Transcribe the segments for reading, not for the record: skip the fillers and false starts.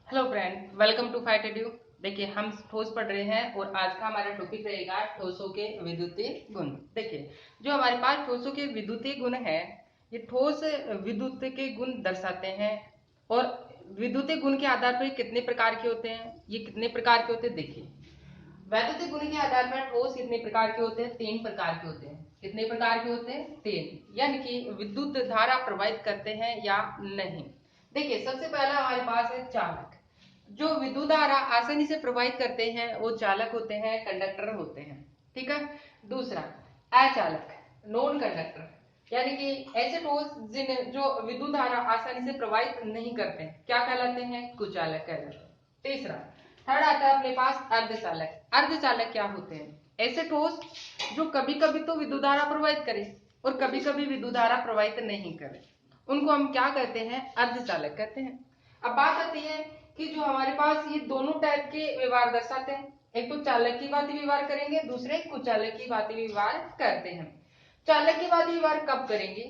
Hello friend, welcome to fight edu. देखिए, हम ठोस पढ़ रहे हैं और आज का हमारा टॉपिक रहेगा ठोसों के विद्युतीय गुण। देखिए, जो हमारे पास ठोसों के विद्युतीय गुण है, ये ठोस विद्युत के गुण दर्शाते हैं। और विद्युतीय गुण के आधार पर कितने प्रकार के होते हैं, ये कितने प्रकार के होते हैं। देखिए, वैद्युतिक गुण के आधार पर ठोस कितने प्रकार के होते हैं, 3 प्रकार के होते हैं। कितने प्रकार के होते हैं, 3। यानी कि विद्युत धारा प्रवाहित करते हैं या नहीं। देखिए, सबसे पहला हमारे पास है चालक। जो विद्युत धारा आसानी से प्रवाहित करते हैं वो चालक होते हैं, कंडक्टर होते हैं। ठीक है। दूसरा, अचालक, नॉन कंडक्टर, यानी कि ऐसे ठोस जिन जो विद्युत धारा आसानी से प्रवाहित नहीं करते, क्या कहलाते हैं, कुचालक कहलाते हैं। तीसरा, थर्ड आता है अपने पास अर्धचालक। अर्धचालक क्या होते हैं, ऐसे ठोस जो कभी कभी तो विद्युत धारा प्रवाहित करे और कभी कभी विद्युत धारा प्रवाहित नहीं करे, उनको हम क्या कहते हैं, अर्धचालक कहते हैं। अब बात आती है कि जो हमारे पास ये दोनों टाइप के व्यवहार दर्शाते हैं, एक तो चालक की भांति व्यवहार करेंगे, दूसरे कुचालक की भांति व्यवहार करते हैं। चालक की भांति व्यवहार कब करेंगे,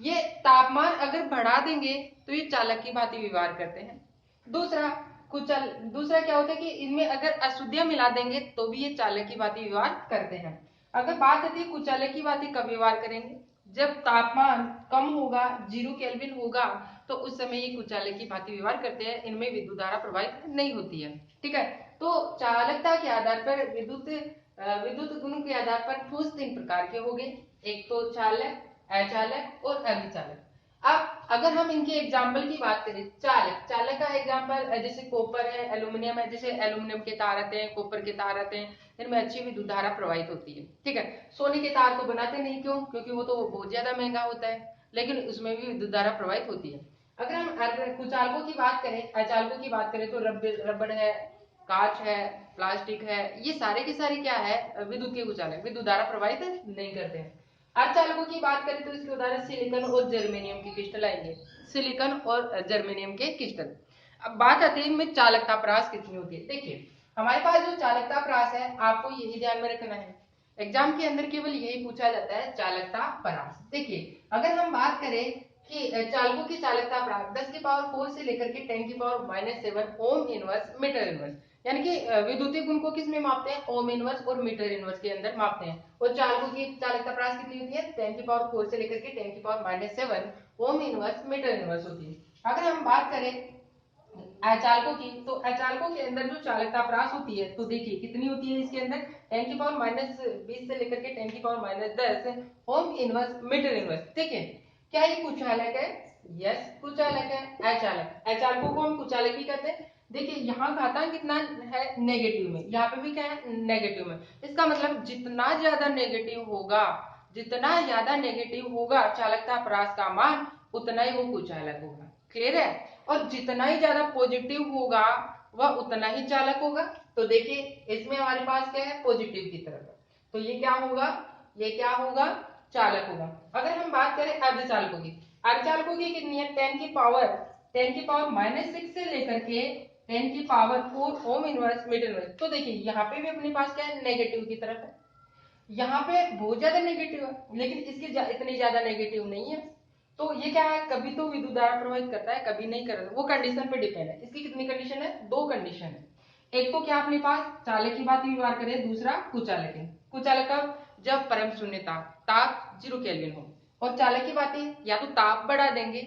ये तापमान अगर बढ़ा देंगे तो ये चालक की भांति व्यवहार करते हैं। दूसरा, दूसरा क्या होता है कि इनमें अगर अशुद्धियां मिला देंगे तो भी ये चालक की भांति व्यवहार करते हैं। अगर बात आती है कुचालक की भांति कब व्यवहार करेंगे, जब तापमान कम होगा, 0 केल्विन होगा, तो उस समय ये कुचालक की भांति व्यवहार करते हैं, इनमें विद्युत धारा प्रवाहित नहीं होती है। ठीक है। तो चालकता के आधार पर विद्युत गुणों के आधार पर ठोस 3 प्रकार के हो गए, एक तो चालक, अचालक और अर्धचालक। अब अगर हम इनके एग्जाम्पल की बात करें, चालक, चालक का एग्जाम्पल जैसे कॉपर है, एल्यूमिनियम है। जैसे एल्यूमिनियम के तार आते हैं, कॉपर के तार आते हैं, इनमें अच्छी विद्युत धारा प्रवाहित होती है। ठीक है। सोने के तार तो बनाते नहीं, क्यों, क्योंकि वो तो बहुत ज्यादा महंगा होता है, लेकिन उसमें भी विद्युत धारा प्रवाहित होती है। अगर हम कुचालकों की बात करें, अचालकों की बात करें, तो रबड़ है, कांच है, प्लास्टिक है, ये सारे के सारे क्या है, विद्युत के कुचालक, विद्युत धारा प्रवाहित नहीं करते हैं। अर्धचालकों की बात करें तो इसके उदाहरण सिलिकॉन और जर्मेनियम के क्रिस्टल आएंगे, सिलिकॉन और जर्मेनियम के क्रिस्टल। अब बात आती है इनमें चालकता परास कितनी होती है। देखिए, हमारे पास जो चालकता परास है, आपको यही ध्यान में रखना है, एग्जाम के अंदर केवल यही पूछा जाता है, चालकता परास। देखिए, अगर हम बात करें कि चालकों की चालकता परास 10 की पावर 4 से लेकर के 10 की power -7 ohm inverse meter inverse, यानी कि विद्युतीय गुण को किस में मापते हैं, ओम इनवर्स और मीटर इनवर्स के अंदर मापते हैं। और चालकों की चालकता परास कितनी होती है, 10 की पावर 4 से लेकर के 10 की power -7 ohm inverse meter inverse होती है। अगर हम बात करें अचालकों की, तो अचालकों के अंदर जो चालकता परास होती है, तो देखिए कितनी होती है इसके अंदर, 10 की पावर -20 से लेकर के 10 की power -10 ohm inverse meter inverse. ठीक है। क्या ये कुचालक है, यस कुचालक है। अचालक, अचालकों को हम कुचालक भी कहते हैं। देखिए, यहाँ घातांक कितना है, नेगेटिव में, यहाँ पे भी क्या है, नेगेटिव में। इसका मतलब जितना ज्यादा नेगेटिव होगा, जितना ज्यादा नेगेटिव होगा चालकता परास का मान, उतना ही वो कुचालक होगा। क्लियर है। और जितना ही ज्यादा पॉजिटिव होगा वह उतना ही चालक होगा। तो देखिए, इसमें हमारे पास क्या है, पॉजिटिव की तरफ, तो ये क्या होगा, ये क्या होगा, चालक होगा। अगर हम बात करें अर्धचालकों की, अर्धचालकों की कितनी है, 10 की पावर -6 से लेकर के 10 की power 4 ohm inverse meter inverse. तो देखिए, यहाँ पे भी अपने पास क्या है, नेगेटिव की तरफ है, यहाँ पे बहुत ज्यादा नेगेटिव है, लेकिन इसकी इतनी ज्यादा नेगेटिव नहीं है। तो ये क्या है, कभी तो विद्युत धारा प्रवाहित करता है, कभी नहीं करता, वो कंडीशन पे डिपेंड है। इसकी कितनी कंडीशन है, 2 कंडीशन है। एक तो क्या अपने पास चालक की बात व्यवहार करें, दूसरा कुचालक है। कुचालक का जब परम शून्यता, ताप 0 केल्विन हो, और चालक की बातें या तो ताप बढ़ा देंगे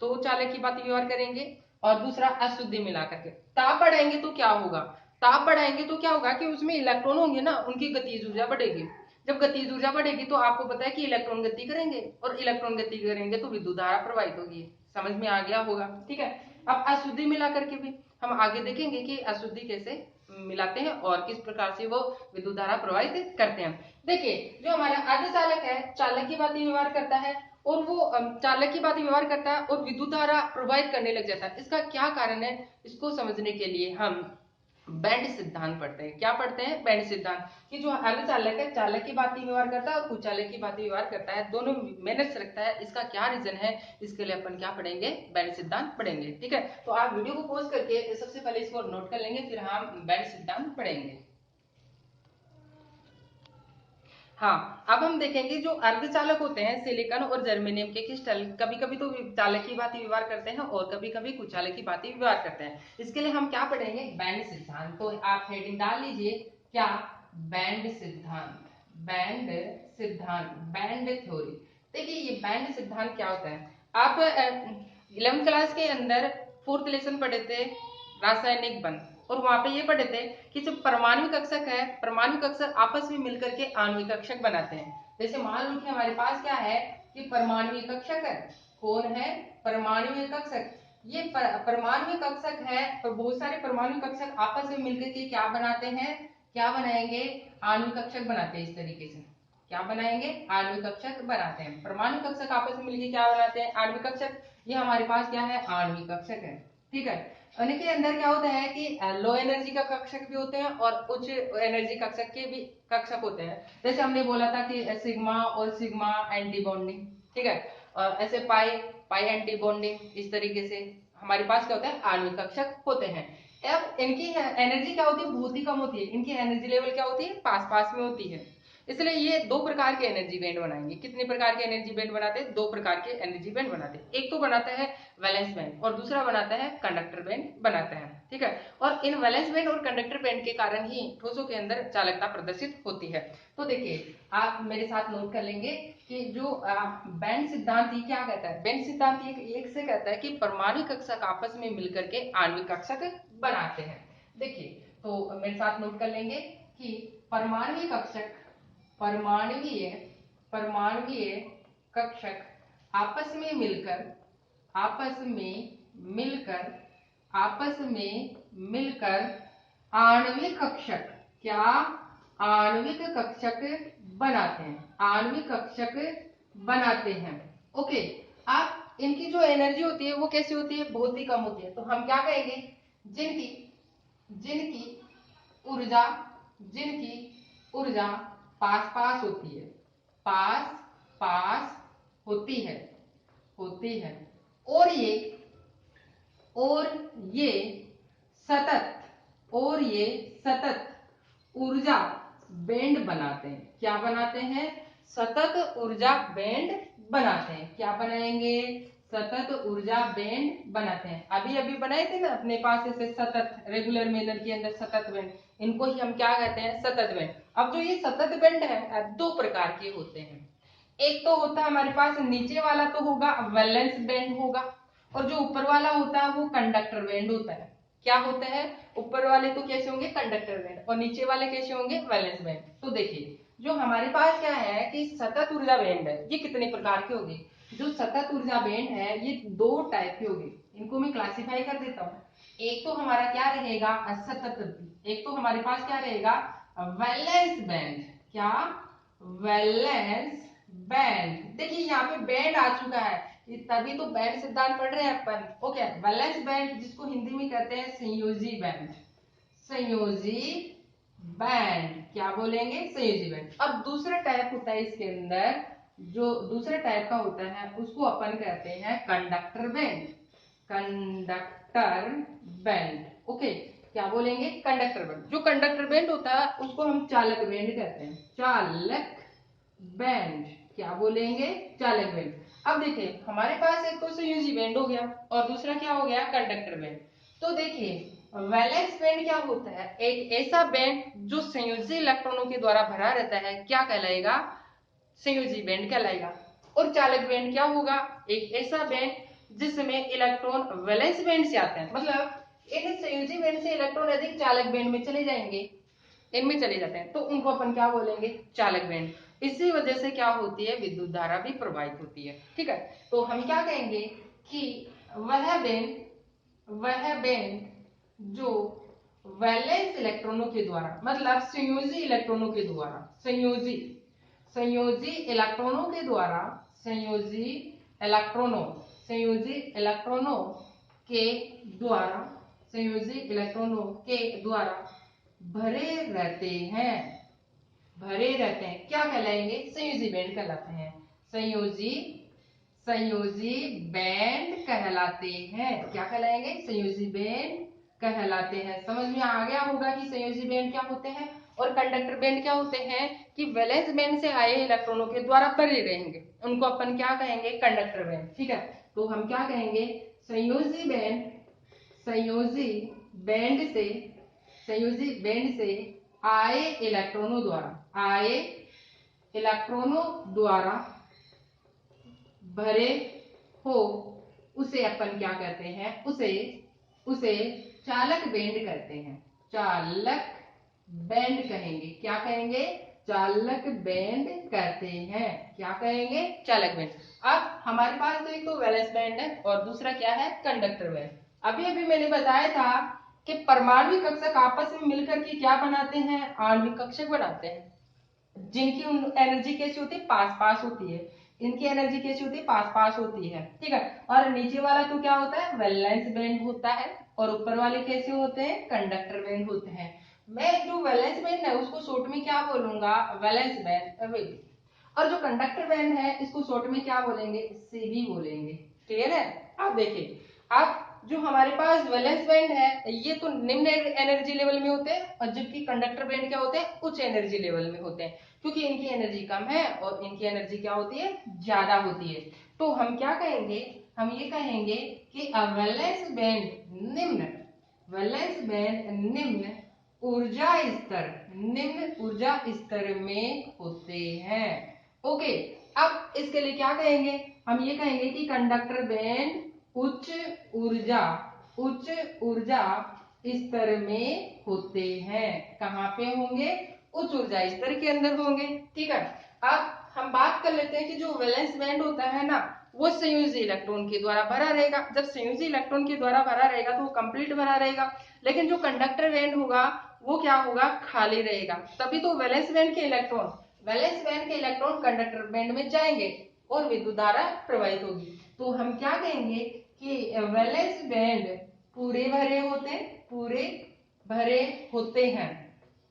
तो चालक की बात व्यवहार करेंगे, और दूसरा अशुद्धि मिला करके। ताप बढ़ाएंगे तो क्या होगा, ताप बढ़ाएंगे तो क्या होगा कि उसमें इलेक्ट्रॉन होंगे ना, उनकी गतिज ऊर्जा बढ़ेगी। जब गतिज ऊर्जा बढ़ेगी तो आपको पता है कि इलेक्ट्रॉन गति करेंगे, और इलेक्ट्रॉन गति करेंगे तो विद्युत धारा प्रवाहित होगी। समझ में आ गया होगा। ठीक है। अब अशुद्धि मिला करके भी हम आगे देखेंगे कि अशुद्धि कैसे मिलाते हैं और किस प्रकार से वो विद्युत धारा प्रवाहित करते हैं। देखिए, जो हमारा अर्धचालक है, चालक की बात व्यवहार करता है, और वो चालक की बात व्यवहार करता है और विद्युत धारा प्रवाहित करने लग जाता है। इसका क्या कारण है, इसको समझने के लिए हम बैंड सिद्धांत पढ़ते हैं। क्या पढ़ते हैं, बैंड सिद्धांत, कि जो अर्धचालक है चालक की भांति व्यवहार करता है और कुचालक की भांति व्यवहार करता है, दोनों मेहनत से रखता है। इसका क्या रीजन है, इसके लिए अपन क्या पढ़ेंगे, बैंड सिद्धांत पढ़ेंगे। ठीक है। तो आप वीडियो को पॉज करके सबसे पहले इसको नोट कर लेंगे, फिर हम बैंड सिद्धांत पढ़ेंगे। हाँ, अब हम देखेंगे जो अर्धचालक होते हैं सिलिकॉन और जर्मेनियम के क्रिस्टल कभी कभी तो चालक की भांति व्यवहार करते हैं और कभी कभी कुचालक की भांति व्यवहार करते हैं। इसके लिए हम क्या पढ़ेंगे, बैंड सिद्धांत। तो आप हेडिंग डाल लीजिए क्या, बैंड सिद्धांत, बैंड सिद्धांत, बैंड थ्योरी। देखिए ये बैंड सिद्धांत क्या होता है, आप 11th क्लास के अंदर 4th लेसन पढ़े थे रासायनिक बंध, और वहां पे ये पढ़े थे कि जब परमाणु कक्षक है, परमाणु कक्षक आपस में मिलकर के आणविक कक्षक बनाते हैं। जैसे मान लो कि हमारे पास क्या है कि परमाणु कक्षक है, कौन है, परमाणु कक्षक। ये परमाणु कक्षक है, तो बहुत सारे परमाणु कक्षक आपस में मिलकर के क्या बनाते हैं, क्या बनाएंगे, आणविक कक्षक बनाते हैं। इस तरीके से क्या बनाएंगे, आणविक कक्षक बनाते हैं। परमाणु कक्षक आपस में मिलकर क्या बनाते हैं, आणविक कक्षक। ये हमारे पास क्या है, आणविक कक्षक है। ठीक है, उनके अंदर क्या होता है कि लो एनर्जी का कक्षक भी होते हैं और उच्च एनर्जी कक्षक के भी कक्षक होते हैं। जैसे हमने बोला था कि सिग्मा और सिग्मा एंटी बॉन्डिंग, ठीक है, और ऐसे पाई पाई एंटी बॉन्डिंग, इस तरीके से हमारे पास क्या होता है, आणविक कक्षक होते हैं। अब इनकी एनर्जी क्या होती है, बहुत ही कम होती है। इनकी एनर्जी लेवल क्या होती है, पास पास में होती है। इसलिए ये दो प्रकार के एनर्जी बैंड बनाएंगे। कितने प्रकार के एनर्जी बैंड बनाते हैं, दो प्रकार के एनर्जी बैंड बनाते हैं। एक तो बनाता है वैलेंस बैंड और दूसरा बनाता है कंडक्टर बैंड बनाता है। ठीक है, और इन वैलेंस बैंड और कंडक्टर बैंड के कारण ही ठोसों के अंदर चालकता प्रदर्शित होती है। तो देखिए आप मेरे साथ नोट कर लेंगे कि जो बैंड सिद्धांत ये क्या कहता है, बैंड सिद्धांत एक से कहता है कि परमाणु कक्षक आपस में मिलकर के आणविक कक्षक बनाते हैं। देखिए तो मेरे साथ नोट कर लेंगे कि परमाणु कक्षक, परमाणुवीय परमाणुवीय कक्षक आपस में मिलकर आपस में मिलकर आपस में मिलकर आणविक कक्षक, क्या, आणविक कक्षक बनाते हैं, आणविक कक्षक बनाते हैं। ओके, आप इनकी जो एनर्जी होती है वो कैसी होती है, बहुत ही कम होती है। तो हम क्या कहेंगे, जिनकी जिनकी ऊर्जा जिनकी ऊर्जा पास पास होती है, पास पास होती है और ये सतत ऊर्जा बैंड बनाते हैं। क्या बनाते हैं, सतत ऊर्जा बैंड बनाते हैं। क्या बनाएंगे, सतत ऊर्जा बैंड बनाते हैं। अभी अभी बनाए थे ना अपने पास ऐसे सतत, रेगुलर मेनर के अंदर सतत बैंड, इनको ही हम क्या कहते हैं, सतत बैंड। अब जो ये सतत बैंड है दो प्रकार के होते हैं। एक तो होता है हमारे पास नीचे वाला तो होगा वैलेंस बैंड होगा, और जो ऊपर वाला होता है वो कंडक्टर बैंड होता है। क्या होता है, ऊपर वाले तो कैसे होंगे, कंडक्टर बैंड, और नीचे वाले कैसे होंगे, वैलेंस बैंड। तो देखिए जो हमारे पास क्या है कि सतत ऊर्जा बैंड है, ये कितने प्रकार के होंगे, जो सतत ऊर्जा बैंड है ये दो टाइप के होंगे। इनको मैं क्लासिफाई कर देता हूँ। एक तो हमारा क्या रहेगा, सतत, एक तो हमारे पास क्या रहेगा, वैलेंस बैंड। क्या, वैलेंस बैंड। देखिए यहाँ पे बैंड आ चुका है, तभी तो बैंड सिद्धांत पढ़ रहे हैं अपन। ओके, वैलेंस बैंड जिसको हिंदी में कहते हैं संयोजी बैंड, संयोजी बैंड, क्या बोलेंगे, संयोजी बैंड। अब दूसरा टाइप होता है इसके अंदर, जो दूसरा टाइप का होता है उसको अपन कहते हैं conductor band, conductor band. Okay, क्या बोलेंगे, कंडक्टर बैंड। जो कंडक्टर बैंड होता है उसको हम चालक बैंड कहते हैं, चालक बैंड, क्या बोलेंगे, चालक बैंड। अब देखिए हमारे पास एक तो संयोजी बैंड हो गया और दूसरा क्या हो गया, कंडक्टर बैंड। तो देखिए वैलेंस बैंड क्या होता है, एक ऐसा बैंड जो संयोजी इलेक्ट्रॉनों के द्वारा भरा रहता है, क्या कहलाएगा, संयोजी बैंड कहलाएगा। और चालक बैंड क्या होगा, एक ऐसा बैंड जिसमें इलेक्ट्रॉन वैलेंस बैंड से आते हैं, मतलब इन संयोजी बैंड से इलेक्ट्रॉन अधिक चालक बैंड में चले जाएंगे, इनमें चले जाते हैं, तो उनको अपन क्या बोलेंगे, चालक बैंड। इसी वजह से क्या होती है, विद्युत धारा भी प्रवाहित होती है। ठीक है, तो हम क्या कहेंगे कि वह बैंड जो वैलेंस इलेक्ट्रॉनों के द्वारा, मतलब संयोजी इलेक्ट्रॉनों के द्वारा, संयोजी इलेक्ट्रॉनों के द्वारा, संयोजी इलेक्ट्रॉनों के द्वारा, संयोजी इलेक्ट्रॉनों के द्वारा भरे रहते हैं, क्या कहलाएंगे, संयोजी बैंड कहलाते हैं, संयोजी बैंड कहलाते हैं। क्या कहलाएंगे, संयोजी बैंड कहलाते हैं। समझ में आ गया होगा कि संयोजी बैंड क्या होते हैं। और कंडक्टर बैंड क्या होते हैं कि वैलेंस बैंड से आए इलेक्ट्रॉनों के द्वारा भरे रहेंगे, उनको अपन क्या कहेंगे, कंडक्टर बैंड। ठीक है, तो हम क्या कहेंगे, संयोजी बैंड, संयोजी बैंड से, संयोजी बैंड से आए इलेक्ट्रॉनों द्वारा, आए इलेक्ट्रॉनों द्वारा भरे हो, उसे अपन क्या कहते हैं, उसे चालक बैंड कहते हैं, चालक बैंड कहेंगे। क्या कहेंगे, चालक बैंड कहते हैं। क्या कहेंगे, चालक बैंड। अब हमारे पास तो एक तो वैलेंस बैंड है और दूसरा क्या है, कंडक्टर बैंड। अभी अभी मैंने बताया था कि परमाणु कक्षक आपस में मिलकर के क्या बनाते हैं, आणविक कक्षक बनाते हैं, जिनकी एनर्जी कैसी होती है, पास पास होती है। इनकी एनर्जी कैसी होती है, पास पास होती है। ठीक है, और नीचे वाला तो क्या होता है, वैलेंस बैंड होता है, और ऊपर वाले कैसे होते हैं, कंडक्टर बैंड होते हैं। मैं जो वैलेंस बैंड है उसको शॉर्ट में क्या बोलूंगा, वैलेंस बैंड, और जो कंडक्टर बैंड है इसको शॉर्ट में क्या बोलेंगे, सीबी बोलेंगे। क्लियर है। आप देखिए, आप जो हमारे पास वैलेंस बैंड है ये तो निम्न एनर्जी लेवल में होते हैं, और जबकि कंडक्टर बैंड क्या होते हैं, उच्च एनर्जी लेवल में होते हैं, क्योंकि इनकी एनर्जी कम है और इनकी एनर्जी क्या होती है, ज्यादा होती है। तो हम क्या कहेंगे, हम ये कहेंगे कि वैलेंस बैंड निम्न, वैलेंस बैंड निम्न ऊर्जा स्तर, निम्न ऊर्जा स्तर में होते हैं। ओके, अब इसके लिए क्या कहेंगे, हम ये कहेंगे कि कंडक्टर बैंड उच्च ऊर्जा, उच्च ऊर्जा स्तर में होते हैं। कहाँ पे होंगे, उच्च ऊर्जा स्तर के अंदर होंगे। ठीक है, अब हम बात कर लेते हैं कि जो वैलेंस बैंड होता है ना, वो संयोजी इलेक्ट्रॉन के द्वारा भरा रहेगा। जब संयोजी इलेक्ट्रॉन के द्वारा भरा रहेगा तो वो कंप्लीट भरा रहेगा, लेकिन जो कंडक्टर बैंड होगा वो क्या होगा, खाली रहेगा। तभी तो वैलेंस बैंड के इलेक्ट्रॉन, वैलेंस बैंड के इलेक्ट्रॉन कंडक्टर बैंड में जाएंगे और विद्युत धारा प्रवाहित होगी। तो हम क्या कहेंगे कि वैलेंस बैंड पूरे भरे होते हैं, पूरे भरे होते हैं,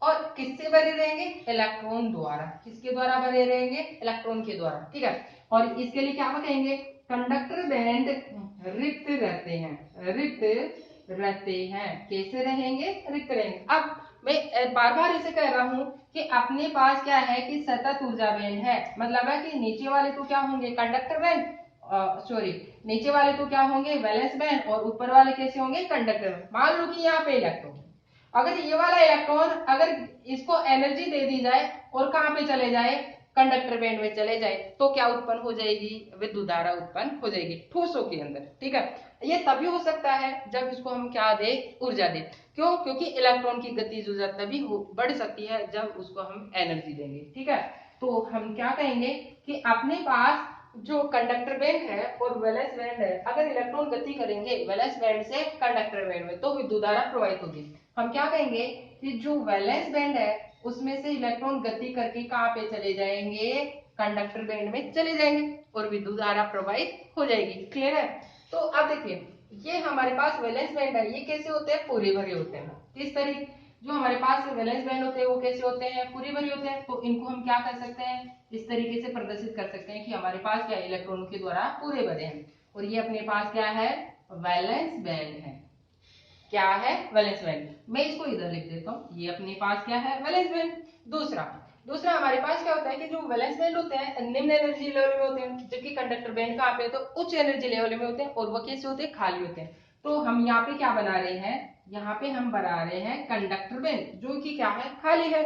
और किससे भरे रहेंगे, इलेक्ट्रॉन द्वारा। किसके द्वारा भरे रहेंगे, इलेक्ट्रॉन के द्वारा। ठीक है, और इसके लिए क्या कहेंगे, कंडक्टर बैंड रिक्त रहते हैं, रिक्त रहते हैं। कैसे रहेंगे, रिक्त रहेंगे। अब मैं बार बार इसे कह रहा हूं कि अपने पास क्या है कि सतत ऊर्जा बैंड है, मतलब है कि नीचे वाले तो क्या होंगे, कंडक्टर बैंड, सॉरी नीचे वाले तो क्या होंगे, वैलेंस बैंड, और ऊपर वाले कैसे होंगे, कंडक्टर बैंड। मान लो कि यहाँ पे इलेक्ट्रॉन, अगर ये वाला इलेक्ट्रॉन अगर इसको एनर्जी दे दी जाए और कहाँ पे चले जाए, कंडक्टर बैंड में चले जाए, तो क्या उत्पन्न हो जाएगी, विद्युत धारा उत्पन्न हो जाएगी ठोसों के अंदर। ठीक है, ये तभी हो सकता है जब इसको हम क्या दे, ऊर्जा दे। क्यों, क्योंकि इलेक्ट्रॉन की गतिज ऊर्जा तभी बढ़ सकती है जब उसको हम एनर्जी देंगे। ठीक है, तो हम क्या कहेंगे कि अपने पास जो कंडक्टर बैंड है और वैलेंस बैंड है, अगर इलेक्ट्रॉन गति करेंगे वैलेंस बैंड से कंडक्टर बैंड में, तो विद्युत धारा प्रवाहित होगी। हम क्या कहेंगे कि जो वैलेंस बैंड है उसमें से इलेक्ट्रॉन गति करके कहाँ पे चले जाएंगे, कंडक्टर बैंड में चले जाएंगे और विद्युत धारा प्रवाहित हो जाएगी। क्लियर है। तो अब देखिए, ये हमारे पास वैलेंस बैंड है, ये कैसे होते हैं, पूरे भरे होते हैं। इस तरीके जो हमारे पास वैलेंस बैंड होते हैं वो कैसे होते हैं, पूरे भरे होते हैं। तो इनको हम क्या कर सकते हैं, इस तरीके से प्रदर्शित कर सकते हैं कि हमारे पास क्या इलेक्ट्रॉनों के द्वारा पूरे भरे हैं, और ये अपने पास क्या है, वैलेंस बैंड है। क्या है, वैलेंस बैंड। मैं इसको इधर लिख देता हूँ, ये अपने पास क्या है, वैलेंस बैंड। दूसरा दूसरा हमारे पास क्या होता है कि जो वैलेंस बैंड होते हैं निम्न एनर्जी लेवल में होते हैं, जबकि कंडक्टर बैंड कहाँ पे, तो उच्च एनर्जी लेवल में होते हैं, और वो कैसे होते हैं, खाली होते हैं। तो हम यहाँ पे क्या बना रहे हैं, यहाँ पे हम बना रहे हैं कंडक्टर बैंड, जो कि क्या है, खाली है।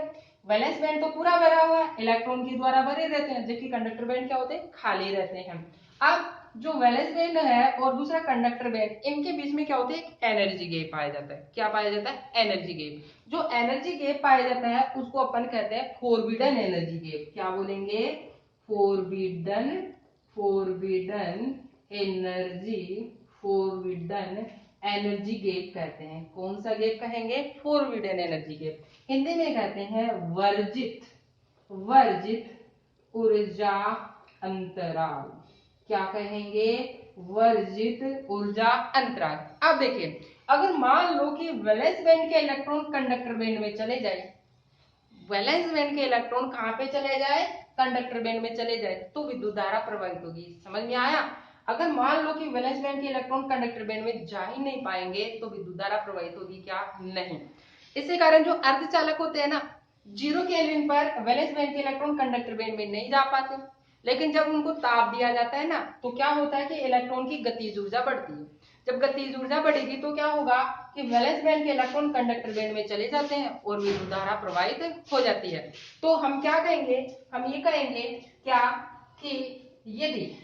वैलेंस बैंड तो पूरा भरा हुआ है, इलेक्ट्रॉन के द्वारा भरे रहते हैं, जबकि कंडक्टर बैंड क्या होते हैं, खाली रहते हैं। अब जो वैलेंस बैंड है और दूसरा कंडक्टर बैंड, इनके बीच में क्या होता है, एनर्जी गैप पाया जाता है। क्या पाया जाता है, एनर्जी गैप। जो एनर्जी गैप पाया जाता है उसको अपन कहते हैं फोरबिडन एनर्जी गैप। क्या बोलेंगे, forbidden, forbidden energy, forbidden energy gap कहते हैं। कौन सा गैप कहेंगे, फोरबिडन एनर्जी गैप। हिंदी में कहते हैं वर्जित, वर्जित ऊर्जा अंतराल। क्या कहेंगे, वर्जित ऊर्जा अंतराल। अब देखिए, अगर मान लो कि वैलेंस बैंड के इलेक्ट्रॉन कंडक्टर बैंड में चले जाए, वैलेंस बैंड के इलेक्ट्रॉन कहाँ पे चले जाए, कंडक्टर बैंड में चले जाए, तो विद्युत धारा प्रवाहित होगी। समझ में आया। अगर मान लो कि वैलेंस बैंड के इलेक्ट्रॉन कंडक्टर बैंड में जा ही नहीं पाएंगे तो विद्युत धारा प्रवाहित होगी क्या, नहीं। इसी कारण जो अर्धचालक होते हैं ना, 0 केल्विन पर वैलेंस बैंड के इलेक्ट्रॉन कंडक्टर बैंड में नहीं जा पाते, लेकिन जब उनको ताप दिया जाता है ना तो क्या होता है कि इलेक्ट्रॉन की गतिज ऊर्जा बढ़ती है। जब गतिज ऊर्जा बढ़ेगी तो क्या होगा कि वैलेंस बैंड के इलेक्ट्रॉन कंडक्टर बैंड में चले जाते हैं और विद्युत धारा प्रवाहित हो जाती है। तो हम क्या कहेंगे, हम ये कहेंगे क्या कि यदि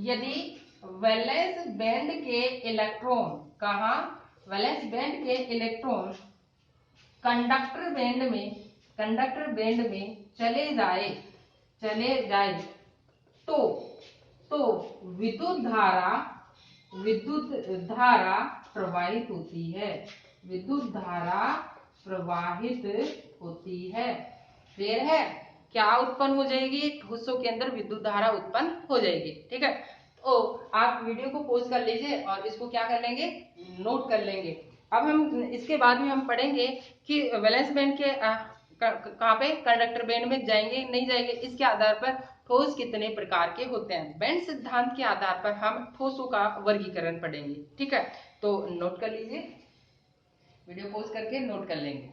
यदि वैलेंस बैंड के इलेक्ट्रॉन, कहा वैलेंस बैंड के इलेक्ट्रॉन कंडक्टर बैंड में चले जाए तो विद्युत धारा प्रवाहित होती है, विद्युत धारा प्रवाहित होती है। क्लियर है? क्या उत्पन्न हो जाएगी, ठोसों के अंदर विद्युत धारा उत्पन्न हो जाएगी। ठीक है, तो आप वीडियो को पॉज कर लीजिए और इसको क्या कर लेंगे, नोट कर लेंगे। अब हम इसके बाद में हम पढ़ेंगे कि वैलेंस बैंड के कहाँ पे कंडक्टर बैंड में जाएंगे नहीं जाएंगे, इसके आधार पर ठोस कितने प्रकार के होते हैं। बैंड सिद्धांत के आधार पर हम ठोसों का वर्गीकरण पढ़ेंगे। ठीक है, तो नोट कर लीजिए, वीडियो पॉज करके नोट कर लेंगे।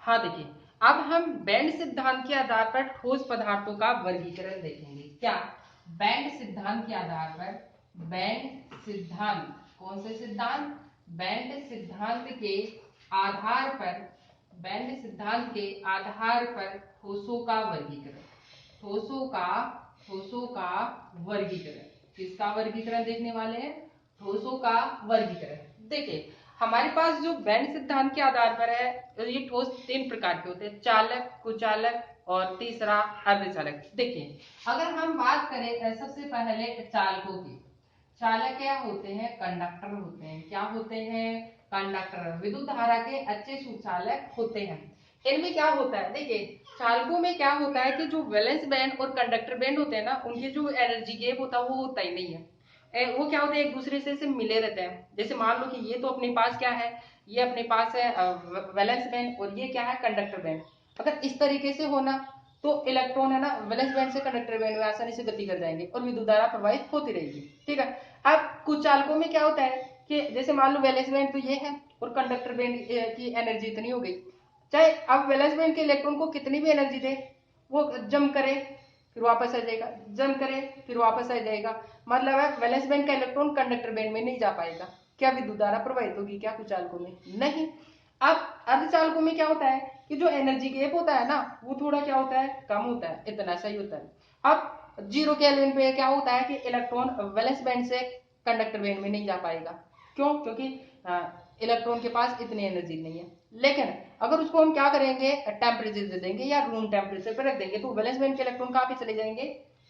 हाँ देखिए, अब हम बैंड सिद्धांत के आधार पर ठोस पदार्थों का वर्गीकरण देखेंगे। क्या बैंड सिद्धांत के आधार पर, बैंड सिद्धांत, कौन से सिद्धांत, बैंड सिद्धांत के आधार पर, बैंड सिद्धांत के आधार पर ठोसों का वर्गीकरण, ठोसों का वर्गीकरण, किसका वर्गीकरण देखने वाले हैं, ठोसों का वर्गीकरण। देखिए हमारे पास जो बैंड सिद्धांत के आधार पर है, ये ठोस 3 प्रकार के होते हैं, चालक, कुचालक और तीसरा अर्धचालक। देखिए अगर हम बात करें सबसे पहले चालकों की, चालक क्या होते हैं, कंडक्टर होते हैं। क्या होते हैं, कंडक्टर, विद्युत धारा के अच्छे सुचालक होते हैं। इनमें क्या होता है, देखिए चालकों में क्या होता है कि जो वैलेंस बैंड और कंडक्टर बैंड होते हैं ना, उनके जो एनर्जी गैप होता है वो होता ही नहीं है। वो क्या होते हैं, एक दूसरे से मिले रहते हैं। जैसे मान लो कि ये तो अपने पास क्या है, ये अपने पास है वैलेंस बैंड और ये क्या है, कंडक्टर बैंड। अगर इस तरीके से होना तो इलेक्ट्रॉन है ना वैलेंस बैंड से कंडक्टर बैंड में आसानी से गति कर जाएंगे और विद्युत धारा प्रवाहित होती रहेगी। ठीक है, अब कुछ चालकों में क्या होता है कि जैसे मान लो वैलेंस बैंड तो ये है और कंडक्टर बैंड की एनर्जी इतनी हो गई, चाहे अब वैलेंस बैंड के इलेक्ट्रॉन को कितनी भी एनर्जी दे, वो जम करे फिर वापस आ जाएगा, जम करे फिर वापस आ जाएगा। मतलब है वैलेंस बैंड का इलेक्ट्रॉन कंडक्टर बैंड में नहीं जा पाएगा। क्या विद्युत धारा प्रवाहित होगी क्या कुचालकों में, नहीं। अब अर्धचालकों में क्या होता है कि जो एनर्जी गैप होता है ना वो थोड़ा क्या होता है, कम होता है, इतना सही होता है। अब 0 केल्विन पे क्या होता है कि इलेक्ट्रॉन वैलेंस बैंड से कंडक्टर बैंड में नहीं जा पाएगा। क्यों, क्योंकि इलेक्ट्रॉन के पास इतनी एनर्जी नहीं है। लेकिन अगर उसको हम क्या करेंगे, टेम्परेचर दे देंगे या रूम टेम्परेचर पर रख देंगे तो वैलेंस बैंड के इलेक्ट्रॉन कहाँ पे चले जाएंगे,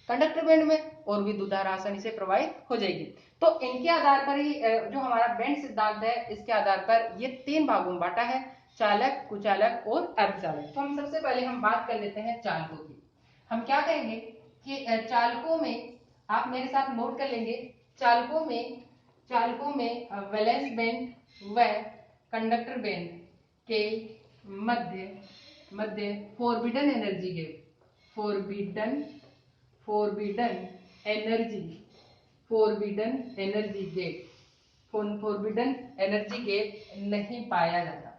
कंडक्टर बैंड में, और विद्युत धारा आसानी से प्रवाहित हो जाएगी। तो इनके आधार पर ही जो हमारा बैंड सिद्धांत है, इसके आधार पर ये 3 भागों में बांटा है, चालक, कुचालक और अर्धचालक। तो हम सबसे पहले हम बात कर लेते हैं चालकों की। हम क्या कहेंगे कि चालकों में, आप मेरे साथ नोट कर लेंगे, चालकों में वैलेंस बैंड व कंडक्टर बैंड के मध्य forbidden energy gap, forbidden energy gap नहीं पाया जाता,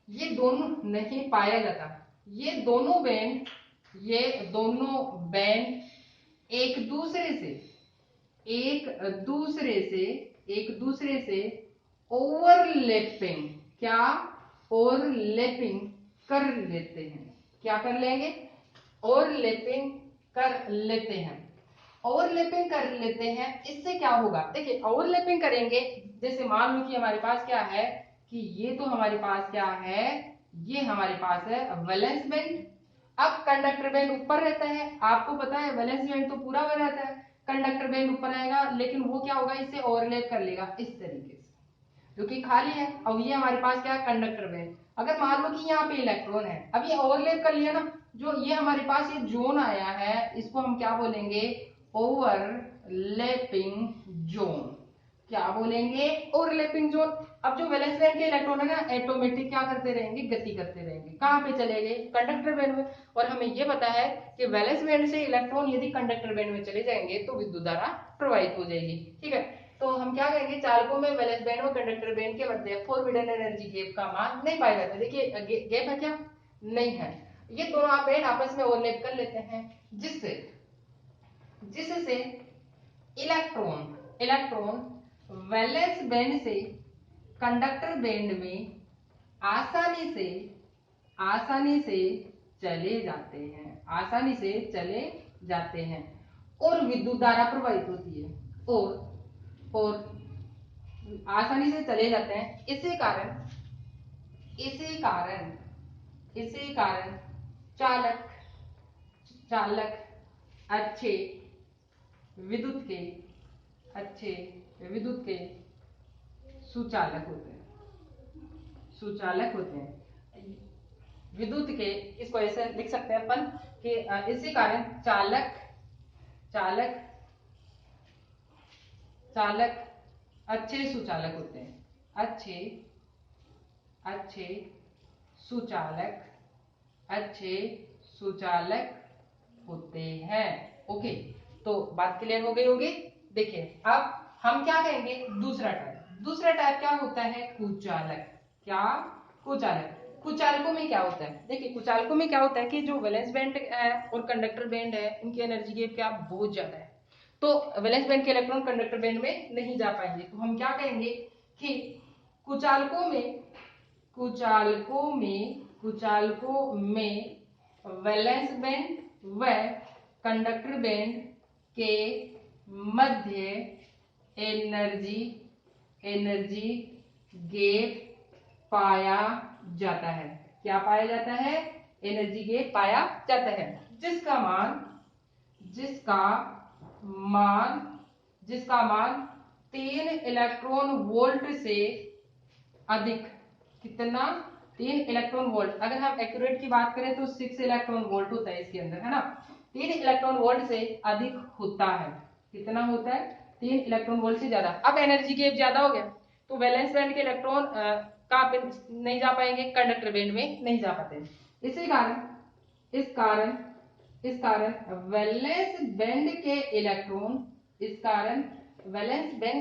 ये दोनों नहीं पाया जाता। ये दोनों बैंड एक दूसरे से ओवरलैपिंग, क्या ओवरलैपिंग कर लेते हैं, क्या कर लेंगे, ओवरलैपिंग कर लेते हैं। इससे क्या होगा, देखिए ओवरलैपिंग करेंगे, जैसे मान लो कि हमारे पास क्या है कि ये तो हमारे पास क्या है, ये हमारे पास है वैलेंस बैंड। अब कंडक्टर बैंड ऊपर रहता है, आपको पता है वैलेंस बैंड तो पूरा हुआ रहता है, कंडक्टर बैंड ऊपर आएगा, लेकिन वो क्या होगा, इसे ओवरलैप कर लेगा इस तरीके से, क्योंकि खाली है। अब ये हमारे पास क्या है, कंडक्टर बैंड। अगर मान लो कि यहाँ पे इलेक्ट्रॉन है, अब ये ओवरलैप कर लिया ना, जो ये हमारे पास ये जोन आया है, इसको हम क्या बोलेंगे, ओवरलैपिंग जोन। क्या बोलेंगे, ओवरलैपिंग जोन। अब जो वैलेंस बैंड के इलेक्ट्रॉन है ना, ऑटोमेटिक क्या करते रहेंगे, गति करते रहेंगे, कहां पे चले गए, कंडक्टर बैंड में। और हमें ये पता है कि वैलेंस बैंड से इलेक्ट्रॉन यदि कंडक्टर बैंड में चले जाएंगे तो विद्युत धारा प्रवाहित हो जाएगी। ठीक है, तो हम क्या कहेंगे, चालकों में वैलेंस बैंड और कंडक्टर बैंड के मध्य फोरबिडन एनर्जी गैप का मान नहीं पाया जाता। देखिए गैप है क्या, नहीं है। ये दोनों आप बैंड आपस में ओवरलैप कर लेते हैं, जिससे इलेक्ट्रॉन वैलेंस बैंड से कंडक्टर बैंड में आसानी से चले जाते हैं और विद्युत धारा प्रवाहित होती है और आसानी से चले जाते हैं। इसी कारण चालक अच्छे विद्युत के सुचालक होते हैं। विद्युत के, इसको ऐसे लिख सकते हैं अपन कि इसी कारण चालक अच्छे सुचालक होते हैं। अच्छे सुचालक होते हैं। ओके, तो बात क्लियर हो गई होगी। देखिए अब हम क्या कहेंगे, दूसरा टाइप क्या होता है, कुचालकों में क्या होता है। देखिए कुचालकों में क्या होता है कि जो वैलेंस बैंड है और कंडक्टर बैंड है, इनकी एनर्जी गैप क्या बहुत ज्यादा है, तो वैलेंस बैंड के इलेक्ट्रॉन कंडक्टर बैंड में नहीं जा पाएंगे। तो हम क्या कहेंगे कि कुचालकों में वैलेंस बैंड व कंडक्टर बैंड के मध्य एनर्जी गैप पाया जाता है। क्या पाया जाता है, एनर्जी गैप पाया जाता है, जिसका मान 3 इलेक्ट्रॉन वोल्ट से अधिक। कितना, 3 इलेक्ट्रॉन वोल्ट। अगर हम एक्यूरेट की बात करें तो 6 इलेक्ट्रॉन वोल्ट होता है इसके अंदर, है ना। 3 इलेक्ट्रॉन वोल्ट से अधिक होता है। कितना होता है, 3 इलेक्ट्रॉन वोल्ट से ज्यादा। अब एनर्जी गैप ज्यादा हो गया तो वैलेंस बैंड के इलेक्ट्रॉन कहां पे नहीं जा पाएंगे, कंडक्टर बैंड में नहीं जा पाते। इस कारण वैलेंस बैंड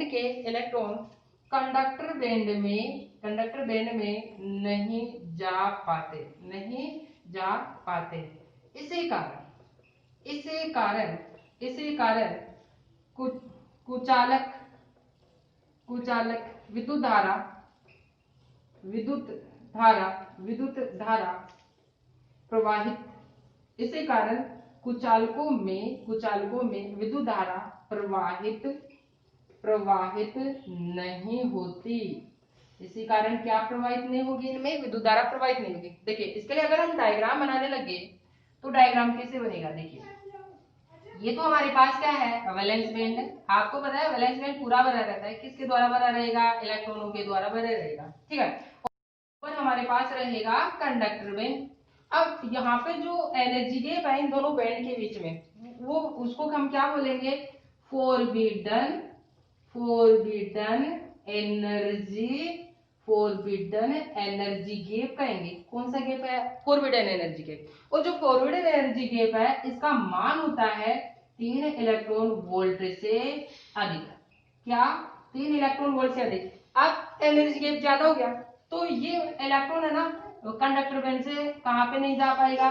के इलेक्ट्रॉन कंडक्टर बैंड में नहीं जा पाते। इसी कारण कुचालक विद्युत धारा प्रवाहित इसी कारण कुचालकों में विद्युत धारा प्रवाहित नहीं होती। इसी कारण क्या प्रवाहित नहीं होगी, इनमें विद्युत धारा प्रवाहित नहीं होगी। देखिए इसके लिए अगर हम डायग्राम बनाने लगे तो डायग्राम कैसे बनेगा। देखिए ये तो हमारे पास क्या है, वैलेंस बैंड है। आपको पता है वैलेंस बैंड पूरा भरा रहता है, किसके द्वारा भरा रहेगा, इलेक्ट्रॉनों के द्वारा भरा रहेगा, ठीक है। और हमारे पास रहेगा कंडक्टर बैंड। अब यहाँ पे जो एनर्जी गैप है इन दोनों बैंड के बीच में, वो उसको हम क्या बोलेंगे, फोरबिडन एनर्जी गैप कहेंगे। कौन सा गैप है, फोरबिडन एनर्जी गैप। और जो फोरबिडन एनर्जी गैप है इसका मान होता है 3 इलेक्ट्रॉन वोल्ट से अधिक। क्या, 3 इलेक्ट्रॉन वोल्ट से अधिक। अब एनर्जी गैप ज्यादा हो गया तो ये इलेक्ट्रॉन है ना कंडक्टर बैंड से कहां पे नहीं जा पाएगा,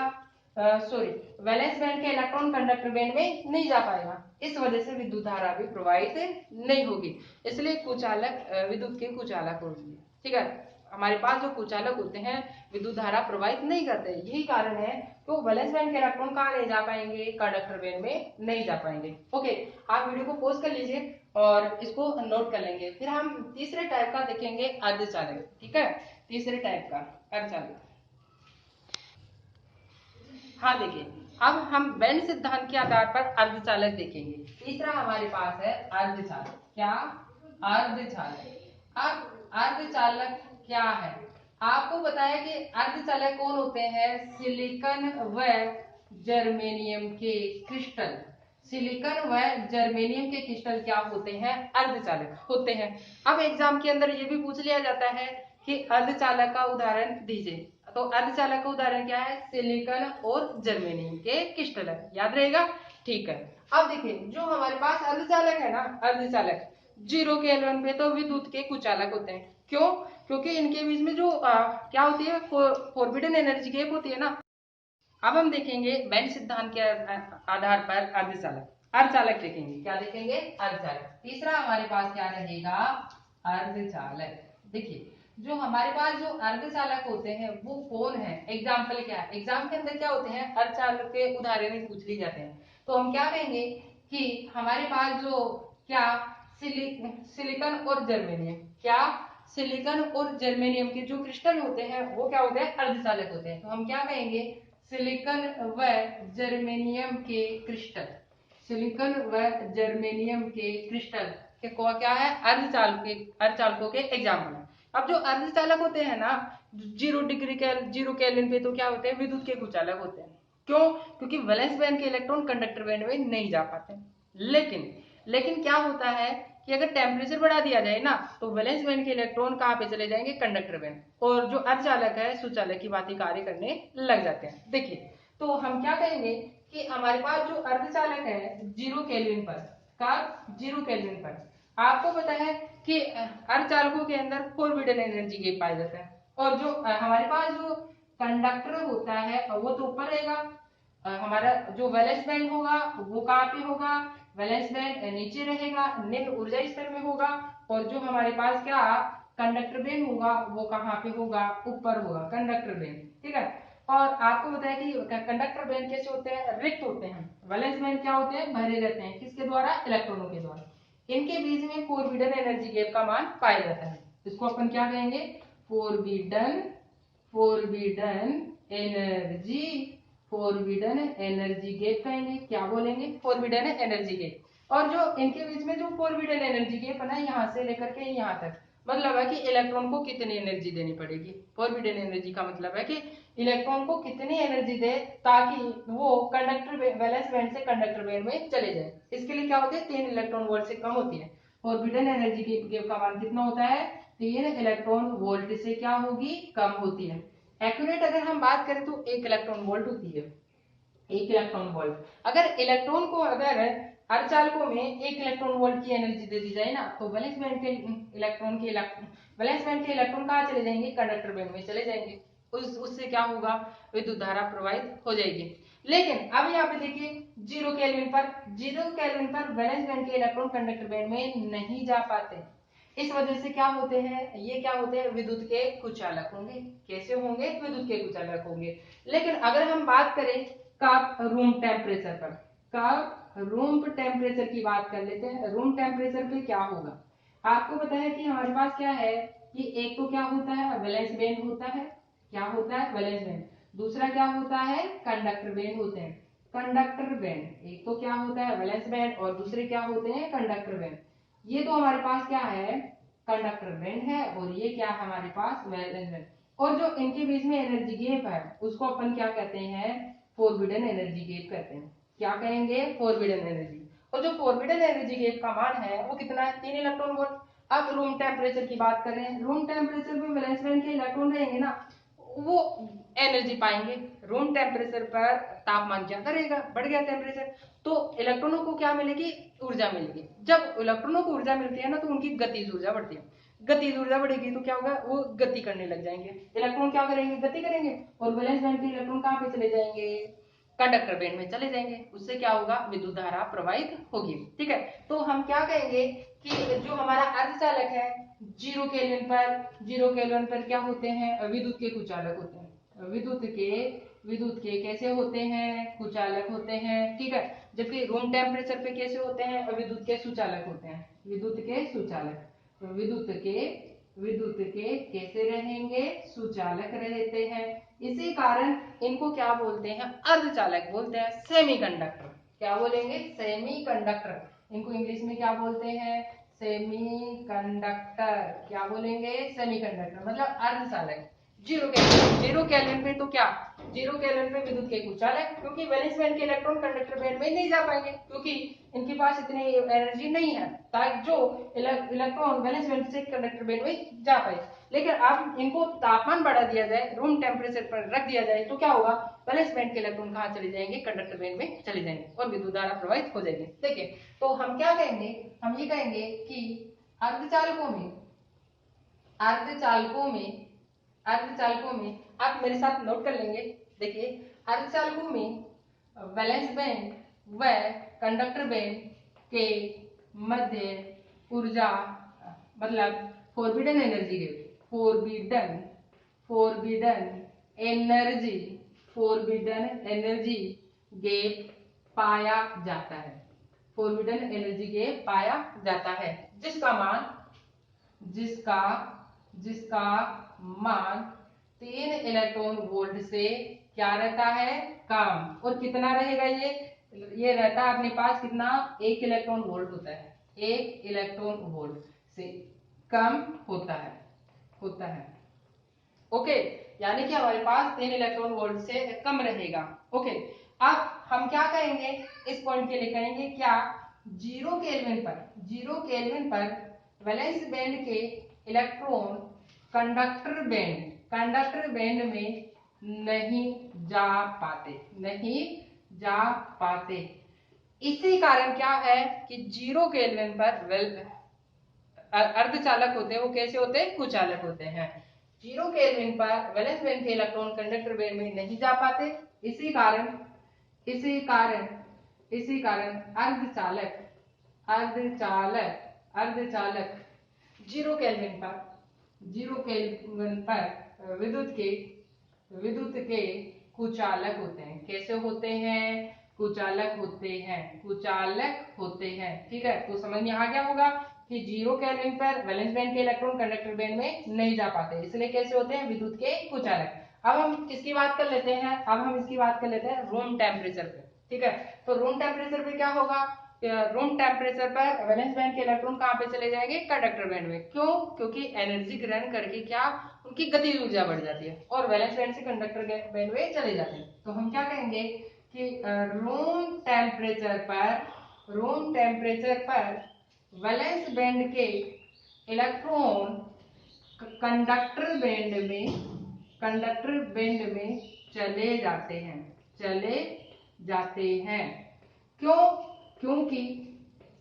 वैलेंस बैंड के इलेक्ट्रॉन कंडक्टर बैंड में नहीं जा पाएगा। इस वजह से विद्युत धारा भी प्रवाहित नहीं होगी। इसलिए कुचालक विद्युत के कुचालक होगी, ठीक है। हमारे पास जो कुचालक होते हैं विद्युत धारा प्रवाहित नहीं करते, यही कारण है तो वैलेंस बैंड के इलेक्ट्रॉन कहां नहीं जा पाएंगे, कंडक्टर बैंड में नहीं जा पाएंगे। ओके, आप वीडियो को पॉज कर लीजिए और इसको नोट कर लेंगे। फिर हम तीसरे टाइप का देखेंगे, अर्धचालक, ठीक है। तीसरे टाइप का अर्धचालक। हाँ देखिए, अब हम बैंड सिद्धांत के आधार पर अर्धचालक देखेंगे। तीसरा हमारे पास है अर्धचालक। क्या, अर्धचालक। अब अर्धचालक क्या है, आपको बताया कि अर्धचालक कौन होते हैं, सिलिकॉन व जर्मेनियम के क्रिस्टल। सिलिकॉन व जर्मेनियम के क्रिस्टल क्या होते हैं, अर्धचालक होते हैं। अब एग्जाम के अंदर ये भी पूछ लिया जाता है कि अर्धचालक का उदाहरण दीजिए, तो अर्धचालक का उदाहरण क्या है, सिलिकॉन और जर्मेनियम के क्रिस्टल है, याद रहेगा, ठीक है। अब देखिए जो हमारे पास अर्धचालक है ना, अर्धचालक 0 केल्विन पे तो विद्युत के कुचालक होते हैं। क्यों? क्योंकि इनके बीच में जो क्या होती है, फॉरबिडन एनर्जी गैप होती है ना। अब हम देखेंगे बेंड सिद्धांत के आधार पर अर्धचालक। अर्धचालक देखेंगे, क्या देखेंगे? अर्धचालक। तीसरा हमारे पास क्या रहेगा? अर्धचालक। देखिए, जो हमारे पास जो अर्धचालक होते हैं वो कौन है? एग्जाम्पल क्या है? एग्जाम के अंदर क्या होते हैं? अर्धचालक के उदाहरण पूछ ली जाते हैं। तो हम क्या कहेंगे कि हमारे पास जो क्या सिलिकॉन और जर्मेनियम, क्या सिलिकॉन और जर्मेनियम के जो क्रिस्टल होते हैं वो क्या होते हैं? अर्धचालक होते हैं। तो हम क्या कहेंगे? सिलिकॉन व जर्मेनियम के क्रिस्टल, सिलिकॉन व जर्मेनियम के क्रिस्टल के को क्या है? अर्धचालकों के एग्जाम्पल है। अब जो अर्धचालक होते हैं ना, 0 केल्विन पे तो क्या होते हैं? विद्युत के कुचालक होते हैं। क्यों? क्योंकि वैलेंस बैंड के इलेक्ट्रॉन कंडक्टर बैंड में नहीं जा पाते। लेकिन क्या होता है कि अगर टेम्परेचर बढ़ा दिया जाए ना, तो वैलेंस बैंड के इलेक्ट्रॉन कहाँ पे चले जाएंगे? Conductor band. और जो अर्धचालक है सुचालक की भांति कार्य करने लग जाते हैं। देखिए, तो हम क्या कहेंगे कि हमारे पास जो अर्धचालक है 0 केल्विन पर, का 0 केल्विन पर आपको पता है कि अर्धचालकों के अंदर फॉरबिडन एनर्जी गैप पाया जाता है। और जो हमारे पास जो कंडक्टर होता है वो तो ऊपर रहेगा, हमारा जो वैलेंस बैंड होगा वो कहाँ पे होगा? वैलेंस बैंड नीचे रहेगा, निम्न ऊर्जा स्तर में होगा। और जो हमारे पास क्या कंडक्टर बैंड होगा वो कहाँ पे होगा? ऊपर होगा कंडक्टर बैंड। ठीक है। और आपको बताया कि कंडक्टर बैंड कैसे होते हैं? रिक्त होते हैं। वैलेंस बैंड क्या होते हैं? भरे रहते हैं। किसके द्वारा? इलेक्ट्रॉनों के द्वारा। इनके बीच में फॉरबिडन एनर्जी गैप का मान पाया जाता है। इसको अपन क्या कहेंगे? Forbidden energy forbidden energy gap कहेंगे। क्या बोलेंगे? Forbidden energy gap. और जो इनके बीच में जो फॉरबिडन एनर्जी गैप है ना, यहाँ से लेकर के यहाँ तक, मतलब है कि इलेक्ट्रॉन को कितनी एनर्जी देनी पड़ेगी। फॉरबिडन एनर्जी का मतलब है कि इलेक्ट्रॉन को कितनी एनर्जी दे ताकि वो कंडक्टर वैलेंस बैंड से कंडक्टर बैंड में चले जाए। इसके लिए क्या होते हैं? 3 इलेक्ट्रॉन वोल्ट से कम होती है। फॉरबिडन एनर्जी गैप का मान कितना होता है? 3 इलेक्ट्रॉन वोल्ट से क्या होगी? कम होती है। एक्यूरेट अगर हम बात करें तो 1 इलेक्ट्रॉन वोल्ट होती है। 1 इलेक्ट्रॉन वोल्ट। अगर इलेक्ट्रॉन को अगर अर्धचालकों में 1 इलेक्ट्रॉन वोल्ट की एनर्जी दे दी जाए ना, तो वैलेंस बैंड के इलेक्ट्रॉन कहाँ चले जाएंगे? कंडक्टर बैंड में चले जाएंगे। उससे क्या होगा? विद्युत धारा प्रवाहित हो जाएगी। लेकिन अब यहाँ पे देखिए 0 केल्विन पर वैलेंस बैंड के इलेक्ट्रॉन कंडक्टर बैंड में नहीं जा पाते। इस वजह से क्या होते हैं? ये क्या होते हैं? विद्युत के कुचालक होंगे। कैसे होंगे? विद्युत के कुचालक होंगे। लेकिन अगर हम बात करें कब? रूम टेम्परेचर पर। कब? रूम टेम्परेचर की बात कर लेते हैं। रूम टेम्परेचर पे क्या होगा? आपको पता है कि हमारे पास क्या है कि एक तो क्या होता है? वैलेंस बैंड होता है। क्या होता है? Valence band. दूसरा क्या होता है? कंडक्टर बैंड होते हैं। कंडक्टर बैंड, एक तो क्या होता है? वैलेंस बैंड, और दूसरे क्या होते हैं? Conductor band. ये तो हमारे पास क्या है? कंडक्टर बैंड है। और ये क्या है हमारे पास? Valence band. और जो इनके बीच में एनर्जी गैप है उसको अपन क्या कहते हैं? फॉरबिडन एनर्जी गैप कहते हैं। क्या कहेंगे? Forbidden energy. और जो फॉरबिडन एनर्जी गैप का मान है वो कितना है? 3 इलेक्ट्रॉन वोल्ट। अब रूम टेम्परेचर की बात कर रहे हैं। रूम टेम्परेचर पे वैलेंस बैंड के इलेक्ट्रॉन रहेंगे ना, वो एनर्जी पाएंगे। रूम टेम्परेचर पर तापमान ज्यादा रहेगा, बढ़ गया टेम्परेचर, तो इलेक्ट्रॉनों को क्या मिलेगी? ऊर्जा मिलेगी। जब इलेक्ट्रॉनों को ऊर्जा मिलती है ना, तो उनकी गतिज ऊर्जा बढ़ती है। गतिज ऊर्जा बढ़ेगी तो क्या होगा? वो गति करने लग जाएंगे। इलेक्ट्रॉन क्या करेंगे? गति करेंगे। और वैलेंस बैंड के इलेक्ट्रॉन कहाँ पे चले जाएंगे? कंडक्टर बैंड में चले जाएंगे। उससे क्या होगा? विद्युत धारा प्रवाहित होगी। ठीक है। तो हम क्या कहेंगे कि जो हमारा अर्धचालक है 0 केल्विन पर क्या होते हैं? विद्युत के कुचालक होते हैं। विद्युत के कैसे होते हैं? कुचालक होते हैं। ठीक है। जबकि रूम टेम्परेचर पे कैसे होते हैं? विद्युत के सुचालक होते हैं। विद्युत के सुचालक। तो विद्युत के कैसे रहेंगे? सुचालक रहते हैं। इसी कारण इनको क्या बोलते हैं? अर्धचालक बोलते हैं। सेमीकंडक्टर। क्या बोलेंगे? सेमीकंडक्टर। इनको इंग्लिश में क्या बोलते हैं? सेमीकंडक्टर। क्या बोलेंगे? सेमीकंडक्टर मतलब अर्धचालक। 0 केल्विन पे तो क्या? 0 केल्विन पे विद्युत के कुचालक, क्योंकि वैलेंस बैंड के इलेक्ट्रॉन कंडक्टर बैंड में नहीं जा पाएंगे, क्योंकि इनके पास इतनी एनर्जी नहीं है ताकि जो इलेक्ट्रॉन वैलेंस बैंड से कंडक्टर बैंड में जा पाए। लेकिन अब इनको तापमान बढ़ा दिया जाए, रूम टेम्परेचर पर रख दिया जाए, तो क्या होगा? वैलेंस बैंड के इलेक्ट्रॉन कहाँ चले जाएंगे? कंडक्टर बैंड में चले जाएंगे और विद्युत धारा प्रवाहित हो जाएगी। देखिए, तो हम क्या कहेंगे? हम ये कहेंगे कि अर्धचालकों में अर्धचालकों में आप मेरे साथ नोट कर लेंगे। देखिए, अर्धचालकों में वैलेंस बैंड व कंडक्टर बैंड के मध्य ऊर्जा मतलब फोरबिडन एनर्जी गैप पाया जाता है। फोरबिडन एनर्जी गैप पाया जाता है जिसका मान 3 इलेक्ट्रॉन वोल्ट से क्या रहता है, कम। और कितना रहेगा ये रहता है अपने पास कितना, 1 इलेक्ट्रॉन वोल्ट होता है। 1 इलेक्ट्रॉन वोल्ट से कम होता है। ओके, यानी कि हमारे पास 3 इलेक्ट्रॉन वोल्ट से कम रहेगा। ओके, अब हम क्या कहेंगे, इस पॉइंट के लिए कहेंगे क्या, 0 केल्विन पर वैलेंस बैंड के इलेक्ट्रॉन कंडक्टर बैंड में नहीं जा पाते। इसी कारण क्या है कि 0 केल्विन पर अर्धचालक होते हैं, वो कैसे होते हैं, कुचालक होते हैं। 0 केल्विन पर वैलेंस बैंड के इलेक्ट्रॉन कंडक्टर बैंड में नहीं जा पाते। इसी कारण अर्धचालक 0 केल्विन पर विद्युत के कुचालक होते हैं। कैसे होते हैं, कुचालक होते हैं। ठीक है, तो समझ में आ गया होगा कि 0 केल्विन पर वैलेंस बैंड के इलेक्ट्रॉन कंडक्टर बैंड में नहीं जा पाते, इसलिए कैसे होते हैं, विद्युत के कुचालक। अब हम किसकी बात कर लेते हैं, रूम टेम्परेचर पे। ठीक है, तो रूम टेम्परेचर पे क्या होगा, रूम टेम्परेचर पर वैलेंस बैंड के इलेक्ट्रॉन कहाँ पे चले जाएंगे, कंडक्टर बैंड में। क्यों, क्योंकि एनर्जी ग्रहण करके क्या उनकी गतिज ऊर्जा बढ़ जाती है और वैलेंस बैंड से कंडक्टर बैंड में चले जाते हैं। तो हम क्या कहेंगे कि रूम टेम्परेचर पर वैलेंस बैंड के इलेक्ट्रॉन कंडक्टर बैंड में चले जाते हैं।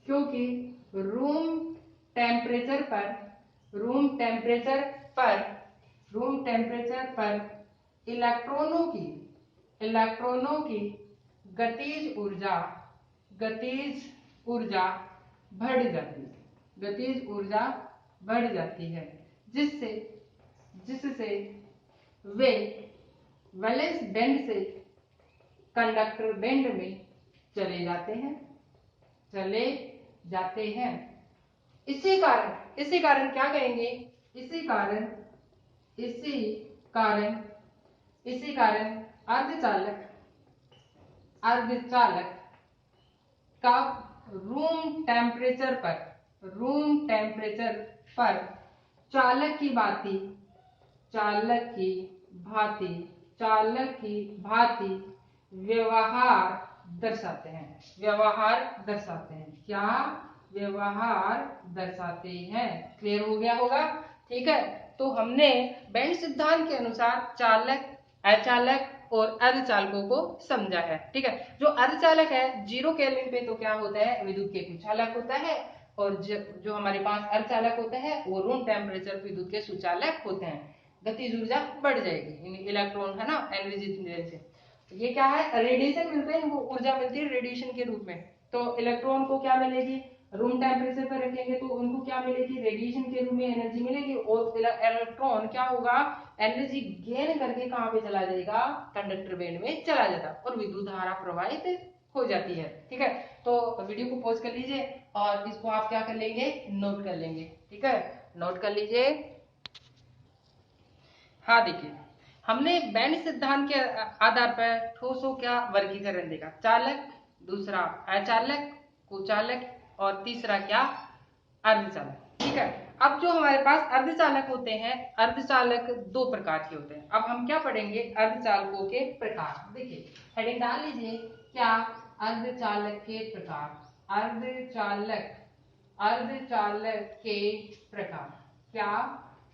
क्योंकि रूम टेम्परेचर पर इलेक्ट्रॉनों की गतिज ऊर्जा बढ़ जाती है, जिससे वे वैलेंस बैंड से कंडक्टर बैंड में चले जाते हैं। इसी कारण क्या कहेंगे, इसी कारण अर्धचालक का रूम टेम्परेचर पर चालक की व्यवहार दर्शाते हैं। क्या व्यवहार दर्शाते हैं। क्लियर हो गया होगा। ठीक है, तो हमने बैंड सिद्धांत के अनुसार चालक, अचालक और अर्धचालकों को समझा है। ठीक है, जो अर्धचालक है 0 केल्विन पे तो क्या होता है, विद्युत के कुचालक होता है, और जो हमारे पास अर्धचालक होता है वो रूम टेम्परेचर विद्युत के सुचालक होते हैं। गतिज ऊर्जा बढ़ जाएगी, इलेक्ट्रॉन है ना, एनर्जी से। ये क्या है, रेडिएशन मिलते हैं, वो ऊर्जा मिलती है रेडिएशन के रूप में। तो इलेक्ट्रॉन को क्या मिलेगी, रूम टेम्परेचर पर रखेंगे तो उनको क्या मिलेगी, रेडिएशन के रूप में एनर्जी मिलेगी, और इलेक्ट्रॉन क्या होगा, एनर्जी गेन करके कहाँ पे चला जाएगा, कंडक्टर बैंड में चला जाता और विद्युत धारा प्रवाहित हो जाती है। ठीक है, तो वीडियो को पॉज कर लीजिए और इसको आप क्या कर लेंगे, नोट कर लेंगे। ठीक है, नोट कर लीजिए। हाँ, देखिए हमने बैंड सिद्धांत के आधार पर ठोसों का वर्गीकरण देखा, चालक, दूसरा अचालक, कुचालक और तीसरा क्या, अर्धचालक। ठीक है, अब जो हमारे पास अर्धचालक होते हैं, अर्धचालक 2 प्रकार के होते हैं। अब हम क्या पढ़ेंगे, अर्धचालकों के प्रकार। देखिए हेडिंग डाल लीजिए, क्या, अर्धचालक के प्रकार। अर्धचालक के प्रकार क्या,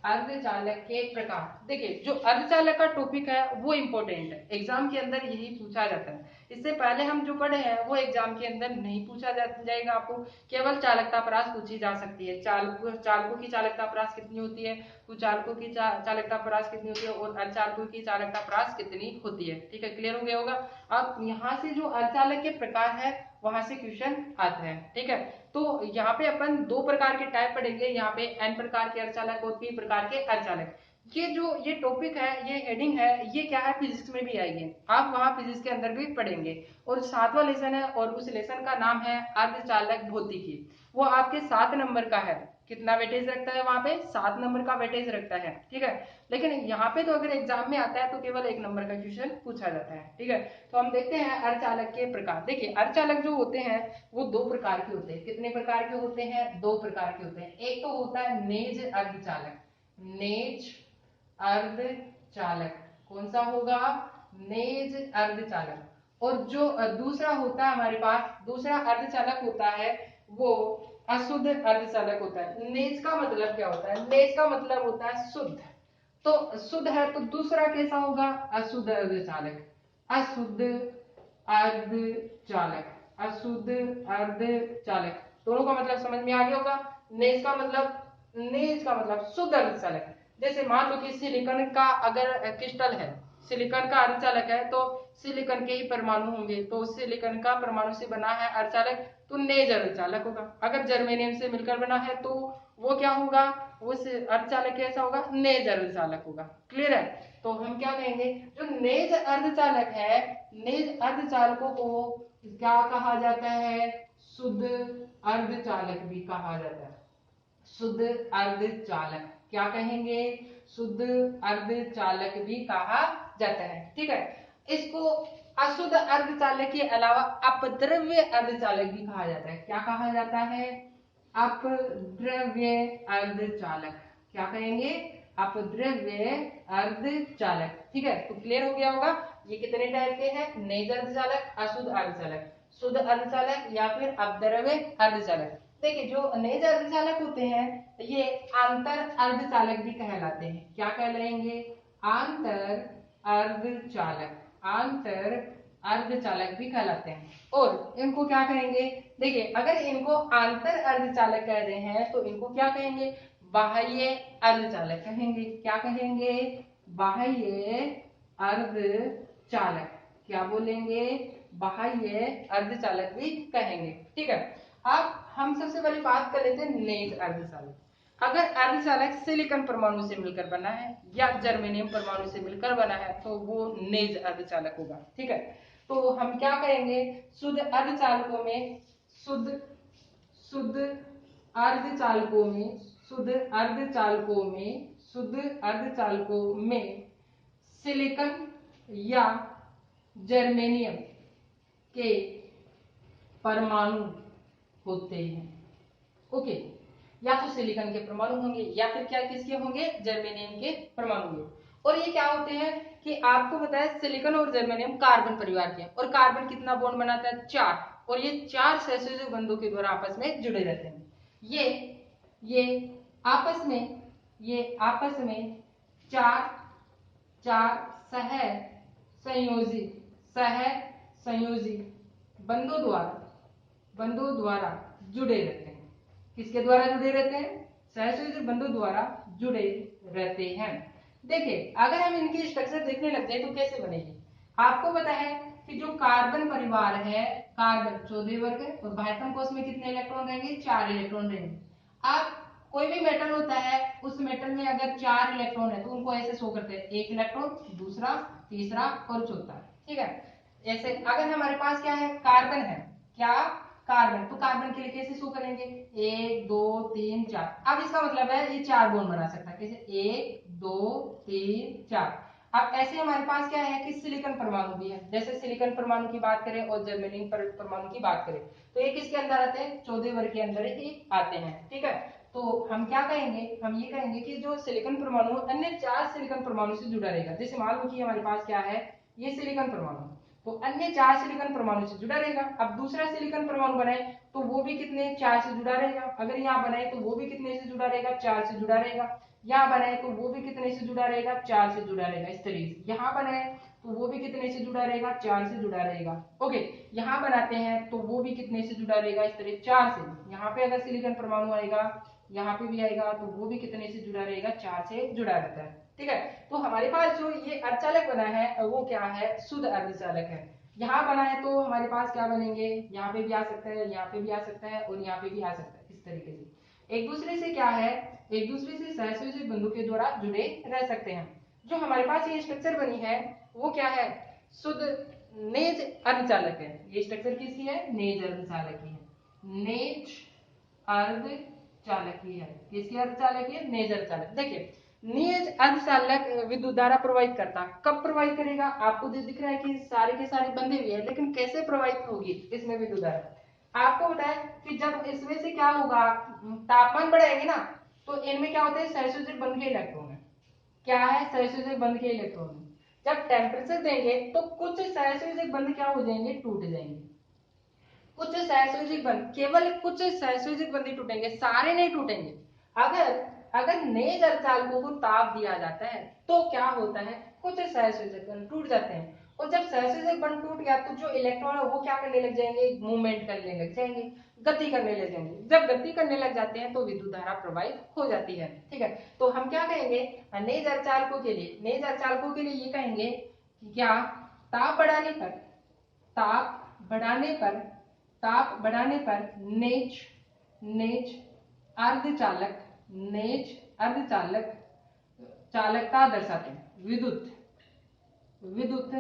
अर्धचालक के प्रकार। देखिए जो अर्धचालक का टॉपिक है वो इम्पोर्टेंट है, एग्जाम के अंदर यही पूछा जाता है। इससे पहले हम जो पढ़े हैं वो एग्जाम के अंदर नहीं पूछा जाएगा आपको, केवल चालकता परास पूछी जा सकती है। चालकों की चालकता परास कितनी होती है, कुचालकों की चालकता परास कितनी होती है और अर्धचालकों की चालकता परास कितनी होती है। ठीक है, क्लियर हो गया होगा। अब यहाँ से जो अर्धचालक के प्रकार है वहां से क्वेश्चन आते हैं। ठीक है, तो यहाँ पे अपन दो प्रकार के टाइप पढ़ेंगे, यहाँ पे एन प्रकार के अर्धचालक और पी प्रकार के अर्धचालक। ये टॉपिक है, ये हेडिंग है, ये क्या है फिजिक्स में भी आएगी, आप वहां फिजिक्स के अंदर भी पढ़ेंगे। और 7वां लेसन है और उस लेसन का नाम है अर्धचालक भौतिकी। वो आपके 7 नंबर का है। कितना वेटेज रखता है वहां पे, 7 नंबर का वेटेज रखता है। ठीक है, लेकिन यहाँ पे तो अगर एग्जाम में आता है तो केवल 1 नंबर का क्वेश्चन पूछा जाता है। ठीक है, तो हम देखते हैं अर्धचालक के प्रकार। देखिए अर्धचालक जो होते हैं वो 2 प्रकार के होते हैं। कितने प्रकार के होते हैं, 2 प्रकार के होते हैं। एक तो होता है नेज अर्धचालक, नेज अर्धचालक कौन सा होगा, नेज अर्धचालक। और जो दूसरा होता है हमारे पास, दूसरा अर्धचालक होता है वो अशुद्ध अर्धचालक होता है। नेज का मतलब क्या होता है, नेज का मतलब होता है शुद्ध, तो शुद्ध है तो दूसरा कैसा होगा, अशुद्ध अर्धचालक, अशुद्ध अर्धचालक, अशुद्ध अर्धचालक। दोनों का मतलब समझ में आ गया होगा। नेज का मतलब शुद्ध अर्धचालक। जैसे मान लो कि सिलिकॉन का अगर क्रिस्टल है, सिलिकॉन का अर्धचालक है तो सिलिकॉन के ही परमाणु होंगे, तो सिलिकॉन का परमाणु से बना है अर्धचालक तो नेज अर्धचालक होगा। अगर जर्मेनियम से मिलकर बना है तो वो क्या होगा, उस अर्धचालक कैसा होगा, नेज अर्धचालक होगा। क्लियर है, तो हम क्या कहेंगे, जो नेज अर्धचालक है, नेज अर्धचालकों को क्या कहा जाता है, शुद्ध अर्धचालक भी कहा जाता है। शुद्ध अर्धचालक क्या कहेंगे, शुद्ध अर्धचालक भी कहा जाता है। ठीक है, इसको अशुद्ध अर्धचालक के अलावा अपद्रव्य अर्धचालक भी कहा जाता है। क्या कहा जाता है, अपद्रव्य अर्धचालक। क्या कहेंगे, अपद्रव्य अर्धचालक। ठीक है, तो क्लियर हो गया होगा। ये कितने टाइप के हैं, नेज अर्धचालक, अशुद्ध अर्धचालक, शुद्ध अर्धचालक या फिर अपद्रव्य अर्धचालक। देखिए जो नेज अर्धचालक होते हैं ये आंतर अर्धचालक भी कहलाते हैं। क्या कहलाएंगे, आंतर अर्धचालक, आंतर अर्धचालक भी कहलाते हैं। और इनको क्या कहेंगे, देखिए अगर इनको आंतर अर्धचालक कह रहे हैं तो इनको क्या कहेंगे, बाह्य अर्धचालक कहेंगे। क्या कहेंगे, बाह्य अर्धचालक। क्या बोलेंगे, बाह्य अर्धचालक भी कहेंगे। ठीक है, अब हम सबसे पहले बात कर लेते हैं नेज अर्धचालक। अगर अर्धचालक सिलिकॉन परमाणु से मिलकर बना है या जर्मेनियम परमाणु से मिलकर बना है तो वो नेज अर्धचालक होगा। ठीक है, तो हम क्या करेंगे, शुद्ध अर्धचालकों में, शुद्ध अर्धचालकों में, शुद्ध अर्धचालकों में, शुद्ध अर्धचालकों में सिलिकॉन या जर्मेनियम के परमाणु होते हैं। ओके, या तो सिलिकॉन के परमाणु होंगे या फिर क्या किसके होंगे, जर्मेनियम के परमाणु होंगे। और ये क्या होते हैं कि आपको पता है सिलिकॉन और जर्मेनियम कार्बन परिवार के, और कार्बन कितना बॉन्ड बनाता है, 4, और ये 4 सहसंयोजक बंधों के द्वारा आपस में जुड़े रहते हैं। ये आपस में 4 सहसंयोजी बंधों द्वारा जुड़े रहते हैं। किसके द्वारा जुड़े रहते हैं, सहसंयोजक बंधों द्वारा जुड़े रहते हैं। देखिए अगर हम इनकी स्ट्रक्चर देखने लग जाए तो कैसे बनेगी, आपको पता है कि जो कार्बन परिवार है, कार्बन 14 वर्ग है और बाह्यतम कोश में कितने इलेक्ट्रॉन रहेंगे, 4 इलेक्ट्रॉन रहेंगे। अब कोई भी मेटल होता है, उस मेटल में अगर 4 इलेक्ट्रॉन है तो उनको ऐसे शो करते हैं, 1 इलेक्ट्रॉन, दूसरा, तीसरा और चौथा। ठीक है, ऐसे अगर हमारे पास क्या है, कार्बन है, क्या, कार्बन, तो कार्बन के लिए कैसे शो करेंगे, 1 2 3 4। अब इसका मतलब है ये 4 बॉन्ड बना सकता है, कैसे 1 2 3 4। अब ऐसे हमारे पास क्या है कि सिलिकॉन परमाणु भी है, जैसे सिलिकॉन परमाणु की बात करें और जर्मेनियम परमाणु की बात करें तो ये किसके अंदर आते हैं, 14 वर्ग के अंदर ही आते हैं। ठीक है, तो हम क्या कहेंगे, हम ये कहेंगे कि जो सिलिकॉन परमाणु अन्य 4 सिलिकॉन परमाणु से जुड़ा रहेगा। जैसे मान लो कि हमारे पास क्या है, ये सिलिकॉन परमाणु, तो अन्य 4 सिलिकॉन परमाणु से जुड़ा रहेगा। अब दूसरा सिलिकॉन परमाणु बनाए तो वो भी कितने, 4 से जुड़ा रहेगा। अगर यहाँ बनाए तो वो भी कितने से जुड़ा रहेगा, 4 से जुड़ा रहेगा। यहाँ बना है तो वो भी कितने से जुड़ा रहेगा, 4 से जुड़ा रहेगा इस तरीके से। यहाँ बना है तो वो भी कितने से जुड़ा रहेगा, 4 से जुड़ा रहेगा। ओके, यहाँ बनाते हैं तो वो भी कितने से जुड़ा रहेगा, इस तरह 4 से। यहाँ पे अगर सिलिकॉन परमाणु आएगा, यहाँ पे भी आएगा तो वो भी कितने से जुड़ा रहेगा, 4 से जुड़ा रहता है। ठीक है, तो हमारे पास जो ये अर्धचालक बना है वो क्या है, शुद्ध अर्धचालक है। यहाँ बना है तो हमारे पास क्या बनेंगे, यहाँ पे भी आ सकता है, यहाँ पे भी आ सकता है और यहाँ पे भी आ सकता है, इस तरीके से एक दूसरे से क्या है, एक दूसरे से सहसंयोजक बंधों के द्वारा जुड़े रह सकते हैं। जो हमारे पास ये स्ट्रक्चर बनी है वो क्या है, शुद्ध नेज अर्धचालक है। ये स्ट्रक्चर किसकी है, नेज अर्धचालक की है। नेज अर्धचालक की है, किसकी अर्धचालक है, नेज अर्धचालक। देखिए नेज अर्धचालक विद्युत धारा प्रवाहित करता, कब प्रवाहित करेगा, आपको दिख रहा है कि सारे के सारे बंधे हुए हैं, लेकिन कैसे प्रवाहित होगी इसमें विद्युत धारा। आपको पता है कि जब इसमें से क्या होगा, तापमान बढ़ाएंगे ना, तो इनमें क्या होते हैं, सहसंयोजक बंध के इलेक्ट्रॉन है। क्या है, सहसंयोजक बंध के इलेक्ट्रॉन। जब टेम्परेचर देंगे तो कुछ सहसंयोजक बंध क्या हो जाएंगे, टूट जाएंगे। कुछ सहसंयोजक बंध, केवल कुछ सहसंयोजक बंध ही टूटेंगे, सारे नहीं टूटेंगे। अगर नेज अर्धचालकों को ताप दिया जाता है तो क्या होता है, कुछ सहसंयोजक बंध टूट जाते हैं। और जब सहसंयोजक बंध टूट गया तो जो इलेक्ट्रॉन है वो क्या करने लग जाएंगे, मूवमेंट करने लग जाएंगे, गति करने लग जाएंगे। जब गति करने लग जाते हैं तो विद्युत धारा प्रवाहित हो जाती है। ठीक है, तो हम क्या कहेंगे, नेज अर्धचालकों के लिए, नेज अर्धचालकों के लिए ये कहेंगे कि क्या, ताप बढ़ाने पर, ताप बढ़ाने पर, ताप बढ़ाने पर नेज नेज अर्धचालक, नेज अर्धचालक चालकता दर्शाते हैं। विद्युत विद्युत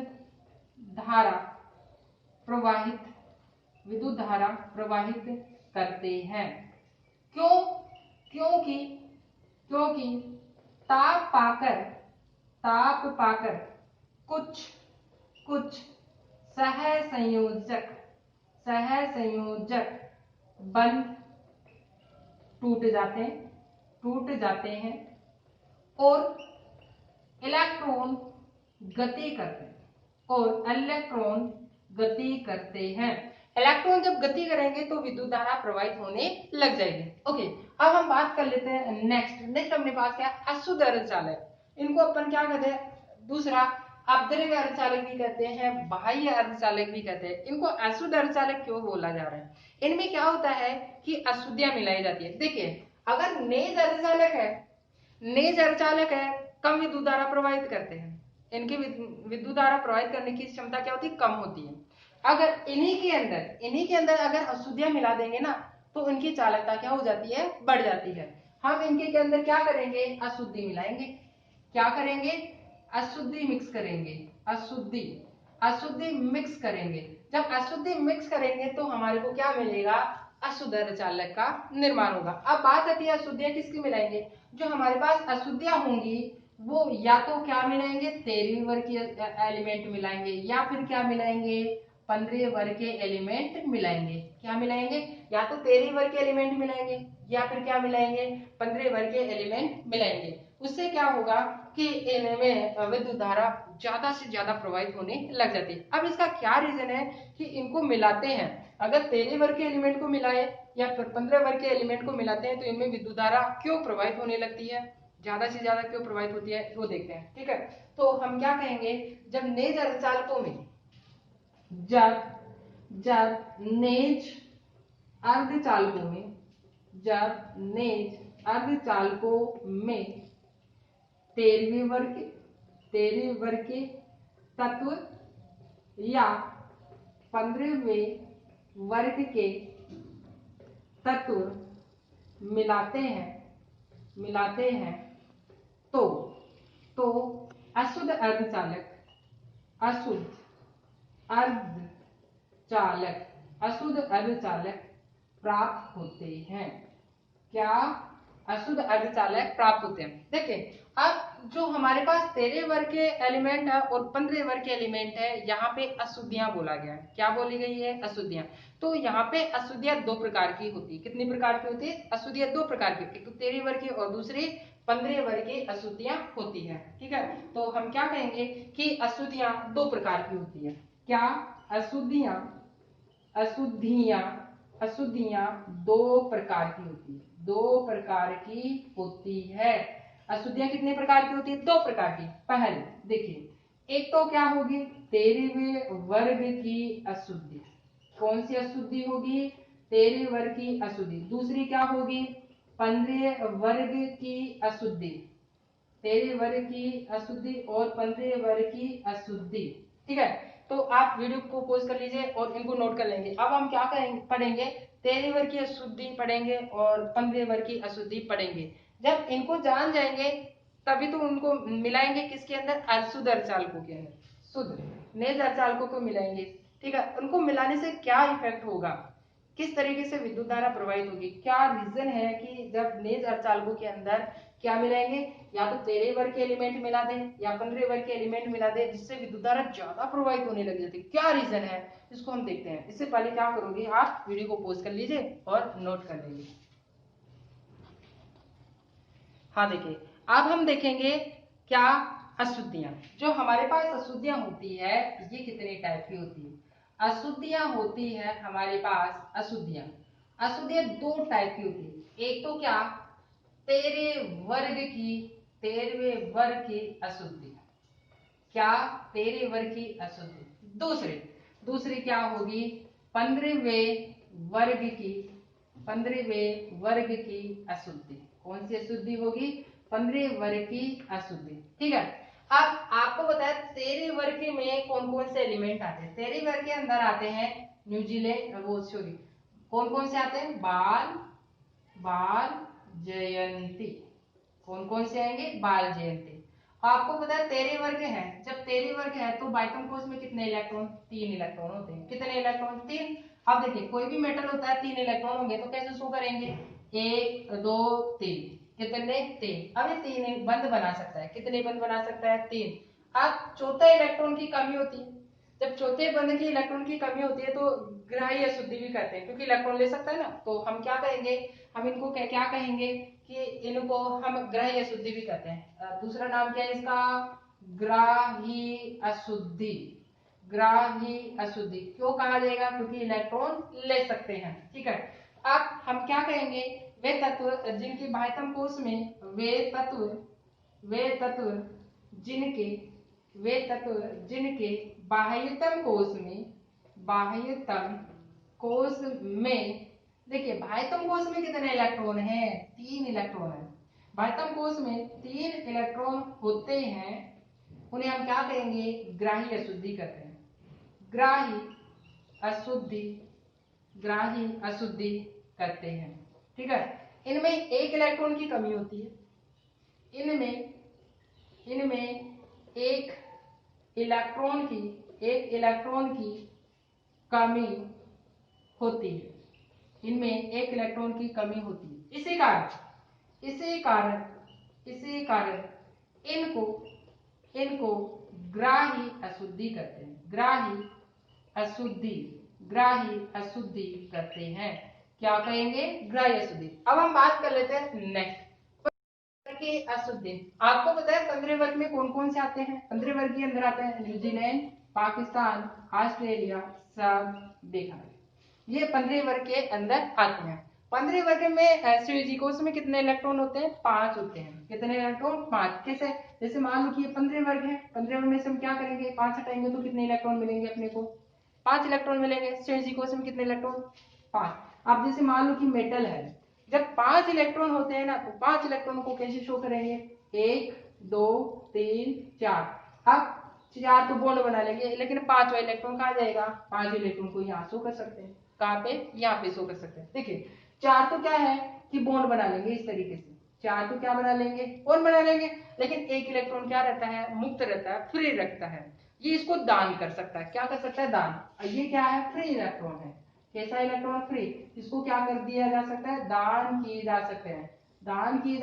धारा प्रवाहित, विद्युत धारा प्रवाहित करते हैं। क्यों, क्योंकि क्योंकि ताप पाकर, ताप पाकर कुछ कुछ सहसंयोजक, सहसंयोजक बंध टूट जाते हैं, टूट जाते हैं और इलेक्ट्रॉन गति करते हैं, और इलेक्ट्रॉन गति करते हैं। इलेक्ट्रॉन जब गति करेंगे तो विद्युत धारा प्रवाहित होने लग जाएगी। ओके, अब हम बात कर लेते हैं नेक्स्ट अपने पास क्या, अशुद्ध अर्धचालक। इनको अपन क्या कहते हैं, दूसरा अपद्रव्य अर्धचालक भी कहते हैं, बाह्य अर्धचालक भी कहते हैं। इनको अशुद्ध अर्धचालक क्यों बोला जा रहा है, इनमें क्या होता है कि अशुद्धियां मिलाई जाती है। देखिए अगर नेज अर्धचालक है, नेज अर्धचालक है, कम विद्युत धारा प्रवाहित करते हैं, इनकी विद्युत धारा प्रवाहित करने की क्षमता क्या होती है, कम होती है। अगर इन्हीं के अंदर अगर अशुद्धियां मिला देंगे ना तो इनकी चालकता क्या हो जाती है, बढ़ जाती है। हम इनके के अंदर क्या करेंगे, अशुद्धि मिलाएंगे। क्या करेंगे, अशुद्धि मिक्स करेंगे, अशुद्धि अशुद्धि मिक्स करेंगे। जब अशुद्धि मिक्स करेंगे तो हमारे को क्या मिलेगा, अशुद्ध अर्धचालक का निर्माण होगा। अब बात आती है अशुद्धियां किसकी मिलाएंगे, जो हमारे पास अशुद्धियां होंगी वो या तो क्या मिलाएंगे, 13वीं वर्ग के एलिमेंट मिलाएंगे, या फिर क्या मिलाएंगे, 15वें वर्ग के एलिमेंट मिलाएंगे। क्या मिलाएंगे, या तो 13वीं वर्ग के एलिमेंट मिलाएंगे, या फिर क्या मिलाएंगे, 15वें वर्ग के एलिमेंट मिलाएंगे। उससे क्या होगा कि इनमें विद्युत धारा ज्यादा से ज्यादा प्रवाहित होने लग जाती है। अब इसका क्या रीजन है कि इनको मिलाते हैं, अगर 13 वर्ग के एलिमेंट को मिलाए या फिर 15 वर्ग के एलिमेंट को मिलाते हैं तो इनमें विद्युत धारा क्यों प्रवाहित होने लगती है, ज्यादा से ज्यादा क्यों प्रवाहित होती है वो देखते हैं। ठीक है, तो हम क्या कहेंगे, जब नेज अर्धचालकों में, जब नेज अर्धचालकों में, जब नेज अर्धचालकों में 13वीं वर्ग के तत्व या 15वें वर्ग के तत्व मिलाते हैं तो अशुद्ध अर्धचालक, अशुद्ध अर्धचालक, अशुद्ध अर्धचालक प्राप्त होते हैं। क्या, अशुद्ध अर्धचालक प्राप्त होते हैं। देखिए अब जो हमारे पास 13 वर्ग के एलिमेंट है और 15 वर्ग के एलिमेंट है, यहाँ पे अशुद्धियां बोला गया है। क्या बोली गई है, अशुद्धियां। तो यहाँ पे अशुद्धियां दो प्रकार की होती है। कितनी प्रकार की होती है, अशुद्धियां दो प्रकार की, एक तो 13 वर्ग की और दूसरी 15 वर्ग की अशुद्धियां होती है। ठीक है, तो हम क्या कहेंगे कि अशुद्धियां दो प्रकार की होती है। क्या, अशुद्धियां अशुद्धियां अशुद्धियां दो प्रकार की होती है, दो प्रकार की होती है। अशुद्धियां कितने प्रकार की होती है? 2 प्रकार की। पहले देखिए, एक तो क्या होगी? 13वें वर्ग की अशुद्धि। कौन सी अशुद्धि होगी? 13वें वर्ग की अशुद्धि। दूसरी क्या होगी? 15वें वर्ग की अशुद्धि। 13वें वर्ग की अशुद्धि और 15वें वर्ग की अशुद्धि। ठीक है, तो आप वीडियो को पॉज कर लीजिए और इनको नोट कर लेंगे। अब हम क्या पढ़ेंगे? 13वें वर्ग की अशुद्धि पढ़ेंगे और 15वें वर्ग की अशुद्धि पढ़ेंगे। जब इनको जान जाएंगे तभी तो उनको मिलाएंगे किसके अंदर? अशुद्ध अर्धचालकों के अंदर, शुद्ध नेज अर्धचालकों को मिलाएंगे। ठीक है, उनको मिलाने से क्या इफेक्ट होगा, किस तरीके से विद्युत धारा प्रवाहित होगी, क्या रीजन है कि जब नेज अर्धचालकों के अंदर क्या मिलाएंगे? या तो 13वें वर्ग के एलिमेंट मिला दें या 15वें वर्ग के एलिमेंट मिला दें, जिससे विद्युत धारा ज्यादा प्रवाहित होने लग जाती है। क्या रीजन है इसको हम देखते हैं। इससे पहले क्या करोगे, आप वीडियो को पॉज कर लीजिए और नोट कर लेंगे। हाँ देखिए, अब हम देखेंगे क्या अशुद्धियां। जो हमारे पास अशुद्धियां होती है ये कितने टाइप की होती है? अशुद्धियां होती है हमारे पास, अशुद्धियां 2 टाइप की होती है। एक तो क्या? 13वें वर्ग की अशुद्धि। क्या? 13वें वर्ग की अशुद्धि। दूसरी क्या होगी? 15वें वर्ग की अशुद्धि। कौन सी अशुद्धि होगी? 15वें वर्ग की अशुद्धि। ठीक है, अब आपको बताया 13वें वर्ग में कौन कौन से एलिमेंट आते हैं। 13वें वर्ग के अंदर आते हैं न्यूजीलैंड, वो सॉरी, कौन कौन से आते हैं? बाल जयंती। कौन कौन से आएंगे? बाल जयंती। आपको पता है 13वें वर्ग है, जब 13वें वर्ग है तो बाइटम कोष में कितने इलेक्ट्रॉन? 3 इलेक्ट्रॉन होते हैं। कितने इलेक्ट्रॉन? 3। अब देखिए, कोई भी मेटल होता है 3 इलेक्ट्रॉन होंगे तो कैसे शो करेंगे? 1 2 3। कितने? 3। अब ये 3 बंद बना सकता है। कितने बंद बना सकता है? 3। अब चौथे इलेक्ट्रॉन की कमी होती है। जब चौथे बंध की इलेक्ट्रॉन की कमी होती है तो ग्राही अशुद्धि भी करते हैं, क्योंकि इलेक्ट्रॉन ले सकता है ना, तो हम क्या कहेंगे? हम इनको क्या कहेंगे कि इनको हम ग्राही अशुद्धि भी कहते हैं। दूसरा नाम क्या है इसका? ग्राही अशुद्धि। ग्राही अशुद्धि क्यों कहा जाएगा? क्योंकि इलेक्ट्रॉन ले सकते हैं। ठीक है, अब हम क्या कहेंगे? वे तत्व जिनके बाह्यतम कोश में वे तत्व जिनके बाह्यतम कोश में देखिए, बाह्यतम कोश में कितने इलेक्ट्रॉन हैं? 3 इलेक्ट्रॉन है। बाह्यतम कोश में 3 इलेक्ट्रॉन होते हैं, उन्हें हम क्या कहेंगे? ग्राही अशुद्धि कहते हैं। ग्राही अशुद्धि करते हैं। ठीक है, इनमें 1 इलेक्ट्रॉन की कमी होती है। इनमें 1 इलेक्ट्रॉन की कमी होती है। इनमें 1 इलेक्ट्रॉन की कमी होती है। इसी कारण इनको ग्राही अशुद्धि करते हैं। ग्राही अशुद्धि करते हैं। क्या कहेंगे? ग्राही अशुद्धि। अब हम बात कर लेते हैं नेक्स्ट की अशुद्धि। आपको पता है 15वें वर्ग में कौन कौन से आते हैं? 15वें वर्ग के अंदर आते हैं न्यूजीलैंड, पाकिस्तान, ऑस्ट्रेलिया, सब देखा है। ये 15वें वर्ग के अंदर आते हैं। 15वें वर्ग में स्यूजी कोश में कितने इलेक्ट्रॉन होते हैं? 5 होते हैं। कितने इलेक्ट्रॉन? 5। कैसे? जैसे मान लो कि ये 15वें वर्ग है, 15वें वर्ग में से हम क्या करेंगे? 5 हटाएंगे तो कितने इलेक्ट्रॉन मिलेंगे अपने को? 5 इलेक्ट्रॉन मिलेंगे। स्यूजी कोश में कितने इलेक्ट्रॉन? 5। अब जैसे मान लो कि मेटल है, जब 5 इलेक्ट्रॉन होते हैं ना, तो 5 इलेक्ट्रॉन को कैसे शो करेंगे? 1 2 3 4। अब 4 तो बॉन्ड बना लेंगे, लेकिन 5वां इलेक्ट्रॉन कहाँ जाएगा? 5 इलेक्ट्रॉन को यहाँ शो कर सकते हैं। कहाँ पे? यहाँ पे शो कर सकते हैं। देखिए, 4 तो क्या है कि बॉन्ड बना लेंगे इस तरीके से। 4 तो क्या बना लेंगे? बॉन्ड बना लेंगे, लेकिन 1 इलेक्ट्रॉन क्या रहता है? मुक्त रहता है, फ्री रखता है। ये इसको दान कर सकता है। क्या कर सकता है? दान। ये क्या है? फ्री इलेक्ट्रॉन है। कैसा इलेक्ट्रॉन? फ्री। इसको क्या कर दिया जा सकता है? दान किए जा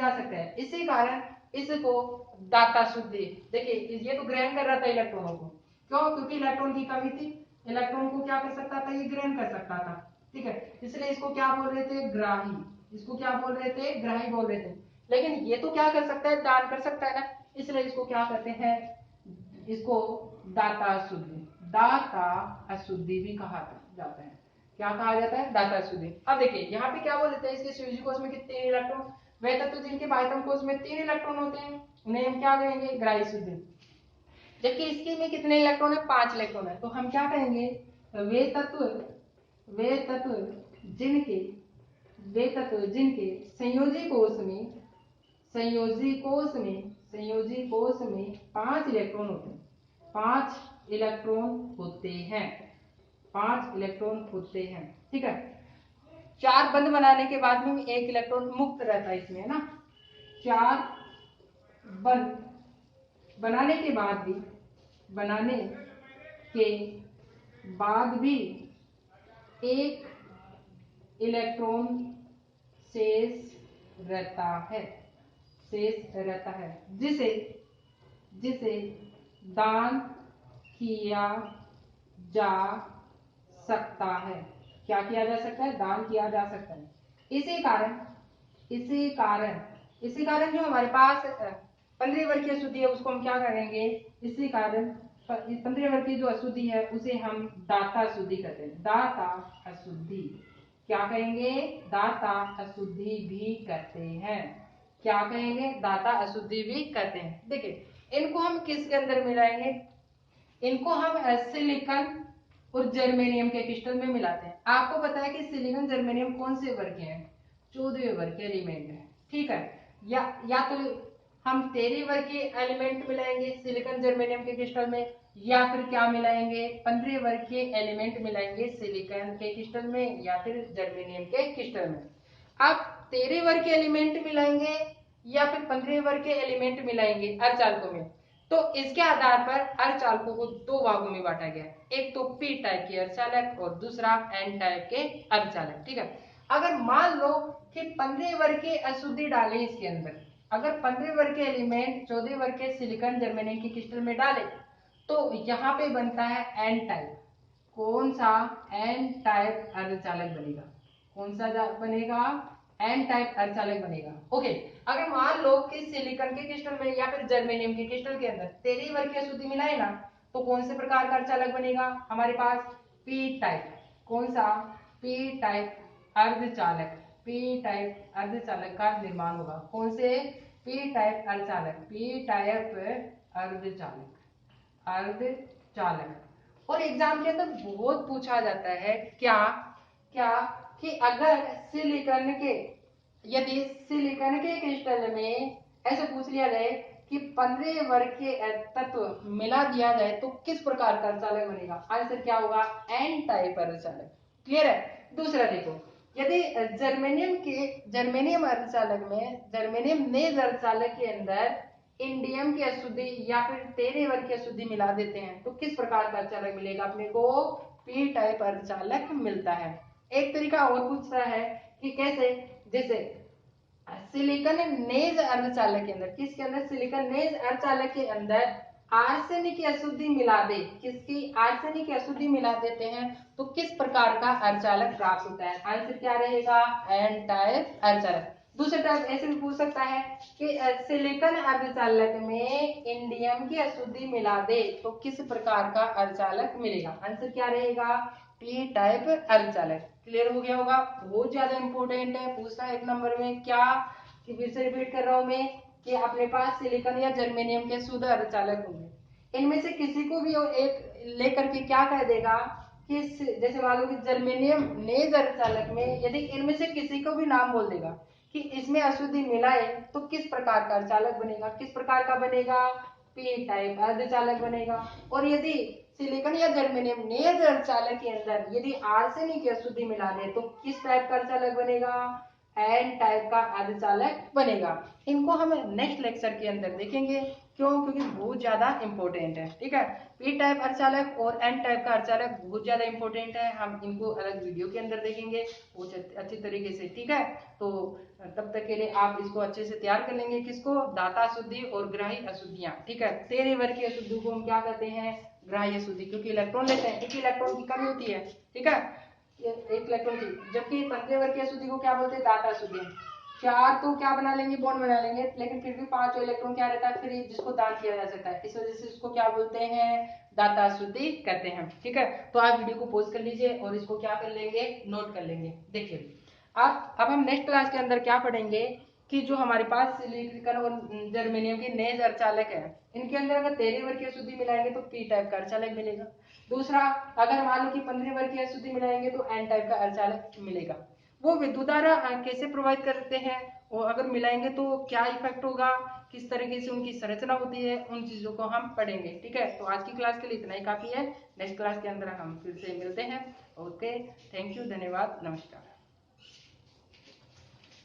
सकते हैं। इसी कारण इसको दाता शुद्धि। देखिए, ये तो ग्रहण कर रहा था इलेक्ट्रॉनों को। क्यों? क्योंकि इलेक्ट्रॉन की कमी थी। इलेक्ट्रॉन को क्या कर सकता था? ये ग्रहण कर सकता था। ठीक है, इसलिए इसको क्या बोल रहे थे? ग्राही। इसको क्या बोल रहे थे? ग्राही बोल रहे थे। लेकिन ये तो क्या कर सकता है? दान कर सकता है ना, इसलिए इसको क्या कहते हैं? इसको दाता अशुद्धि भी कहा जाता है। क्या कहा जाता है? दाता अशुद्धि। अब देखिए, यहाँ पे क्या बोल देते हैं? इसके स्यूजी कोश में कितने इलेक्ट्रॉन? वे तत्व जिनके बाह्यतम कोश में 3 इलेक्ट्रॉन होते हैं उन्हें हम क्या कहेंगे, ग्राही शुद्धि। जबकि इसके में कितने इलेक्ट्रॉन है, 5 इलेक्ट्रॉन है, तो हम क्या कहेंगे, वे तत्व जिनके संयोजी कोश में 5 इलेक्ट्रॉन होते हैं, 5 इलेक्ट्रॉन होते हैं, ठीक है। 4 बंद बनाने के बाद में 1 इलेक्ट्रॉन मुक्त रहता है इसमें, है ना। 4 बंद बनाने के बाद भी 1 इलेक्ट्रॉन शेष रहता है जिसे दान किया जा सकता है। क्या किया जा सकता है, दान किया जा सकता है। इसी कारण जो हमारे पास 15 वर्ग की अशुद्धि है उसको हम क्या करेंगे, इसी कारण 15 वर्ग की जो अशुद्धि है उसे हम दाता अशुद्धि कहते हैं। दाता अशुद्धि क्या कहेंगे, दाता अशुद्धि भी कहते हैं। क्या कहेंगे, दाता अशुद्धि भी कहते हैं। देखिए इनको हम किसके अंदर मिलाएंगे, इनको हम सिलिकॉन और जर्मेनियम के क्रिस्टल में मिलाते हैं। आपको पता है कि सिलिकॉन जर्मेनियम कौन से वर्ग के हैं, 14वें वर्ग के एलिमेंट है, ठीक है। या तो हम 13 वर्ग के एलिमेंट मिलाएंगे सिलिकॉन जर्मेनियम के क्रिस्टल में, या फिर क्या मिलाएंगे, 15 वर्ग के एलिमेंट मिलाएंगे सिलिकॉन के क्रिस्टल में या फिर जर्मेनियम के क्रिस्टल में। आप 13 वर्ग के एलिमेंट मिलाएंगे या फिर 15 वर्ग के एलिमेंट मिलाएंगे अर्धचालकों में, तो इसके आधार पर अर्धचालकों को 2 भागों में बांटा गया है। एक तो पी टाइप के अर्धचालक और दूसरा एन टाइप के अर्धचालक, ठीक है। अगर मान लो कि 15 वर्ग के अशुद्धि डाले इसके अंदर, अगर 15 वर्ग के एलिमेंट 14 वर्ग के सिलिकॉन जर्मेनियम के क्रिस्टल में डाले तो यहाँ पे बनता है एन टाइप। कौन सा, एन टाइप अर्धचालक बनेगा। कौन सा बनेगा, एन टाइप अर्धचालक बनेगा। ओके, अगर मान लो कि सिलिकॉन के क्रिस्टल में या फिर जर्मेनियम के क्रिस्टल के अंदर 13 वर्ग की अशुद्धि मिलाए ना, तो कौन से प्रकार का अर्धचालक बनेगा हमारे पास, पी टाइप। कौन सा, पी टाइप अर्धचालक। पी टाइप अर्धचालक का निर्माण होगा। कौन से, पी टाइप अर्धचालक, पी टाइप अर्धचालक। और एग्जाम के अंदर बहुत पूछा जाता है क्या कि अगर यदि सिलिकॉन के क्रिस्टल में ऐसे पूछ लिया जाए कि 15 वर्ग के तत्व मिला दिया जाए तो किस प्रकार का अर्धचालक बनेगा, आंसर क्या होगा, एन टाइप अर्धचालक। क्लियर है। दूसरा देखो, यदि जर्मेनियम अर्धचालक में, जर्मेनियम नेज अर्धचालक के अंदर इंडियम की अशुद्धि या फिर 13 वर्ग की अशुद्धि मिला देते हैं तो किस प्रकार का अर्धचालक मिलेगा अपने को, पी टाइप अर्धचालक मिलता है। एक तरीका और पूछता है कि कैसे, जैसे सिलिकॉन नेज अर्धचालक के अंदर, किसके अंदर, सिलिकॉन नेज अर्धचालक के अंदर आर्सेनिक की अशुद्धि मिला दे, किसकी, आर्सेनिक की अशुद्धि मिला देते हैं तो किस प्रकार का अर्धचालक प्राप्त होता है, आंसर क्या रहेगा, एन टाइप अर्धचालक। दूसरा टाइप ऐसे भी पूछ सकता है कि सिलिकॉन अर्धचालक में इंडियम की अशुद्धि मिला दे तो किस प्रकार का अर्धचालक मिलेगा, आंसर क्या रहेगा, पी टाइप अर्धचालक। क्लियर हो गया होगा। बहुत ज्यादा इंपॉर्टेंट है, पूछता है 1 नंबर में क्या, कि फिर से रिपीट कर रहा हूं मैं कि अपने पास सिलिकॉन या जर्मेनियम के शुद्ध अर्धचालक होंगे, इनमें से किसी को भी एक लेकर के क्या कह देगा कि जैसे मान लो कि जर्मेनियम नेज अर्धचालक में यदि इनमें से किसी को भी नाम बोल देगा कि इसमें अशुद्धि मिलाए तो किस प्रकार का अर्धचालक बनेगा, किस प्रकार का बनेगा, पी टाइप अर्धचालक बनेगा। और यदि सिलिकॉन या जर्मेनियम नेज अर्धचालक के अंदर यदि आर्सेनिक की अशुद्धि मिला दे तो किस टाइप का अर्धचालक बनेगा, एन टाइप का अर्धचालक बनेगा। इनको हम नेक्स्ट लेक्चर के अंदर देखेंगे, क्यों, क्योंकि बहुत ज्यादा इंपॉर्टेंट है, ठीक है। पी टाइप अर्धचालक और एन टाइप का अर्धचालक बहुत ज्यादा इंपॉर्टेंट है, हम इनको अलग वीडियो के अंदर देखेंगे बहुत अच्छी तरीके से, ठीक है। तो तब तक के लिए आप इसको अच्छे से तैयार कर लेंगे, किसको, दाता अशुद्धि और ग्राही अशुद्धियां, ठीक है। 13 वर्ग की अशुद्धि को हम क्या कहते हैं, ग्राही अशुद्धि, क्योंकि इलेक्ट्रॉन लेते हैं, एक इलेक्ट्रॉन की कमी होती है, ठीक है, एक इलेक्ट्रॉन की। जबकि 15 वर्ग की अशुद्धि को क्या बोलते हैं, दाता अशुद्धि। 4 तो क्या बना लेंगे, बॉन्ड बना लेंगे, लेकिन फिर भी 5 इलेक्ट्रॉन क्या रहता है फ्री, जिसको दान किया जा सकता है, इस वजह से इसको क्या बोलते हैं, दाता अशुद्धि कहते हैं, ठीक है। तो आप वीडियो को पॉज कर लीजिए और इसको क्या कर लेंगे, नोट कर लेंगे। देखिए अब हम नेक्स्ट क्लास के अंदर क्या पढ़ेंगे कि जो हमारे पास सिलिकॉन और जर्मेनियम के नए अर्धचालक है, इनके अंदर अगर 13 वर्ग की अशुद्धि मिलाएंगे तो पी टाइप का अर्धचालक मिलेगा। दूसरा, अगर मान लो कि 15 वर्ग की अशुद्धि मिलाएंगे तो एन टाइप का अर्धचालक मिलेगा। वो विद्युत धारा कैसे प्रोवाइड करते हैं, और अगर मिलाएंगे तो क्या इफेक्ट होगा, किस तरीके से उनकी संरचना होती है, उन चीजों को हम पढ़ेंगे। ठीक है, तो आज की क्लास के लिए इतना ही काफी है। नेक्स्ट क्लास के अंदर हम फिर से मिलते हैं। ओके, थैंक यू, धन्यवाद, नमस्कार।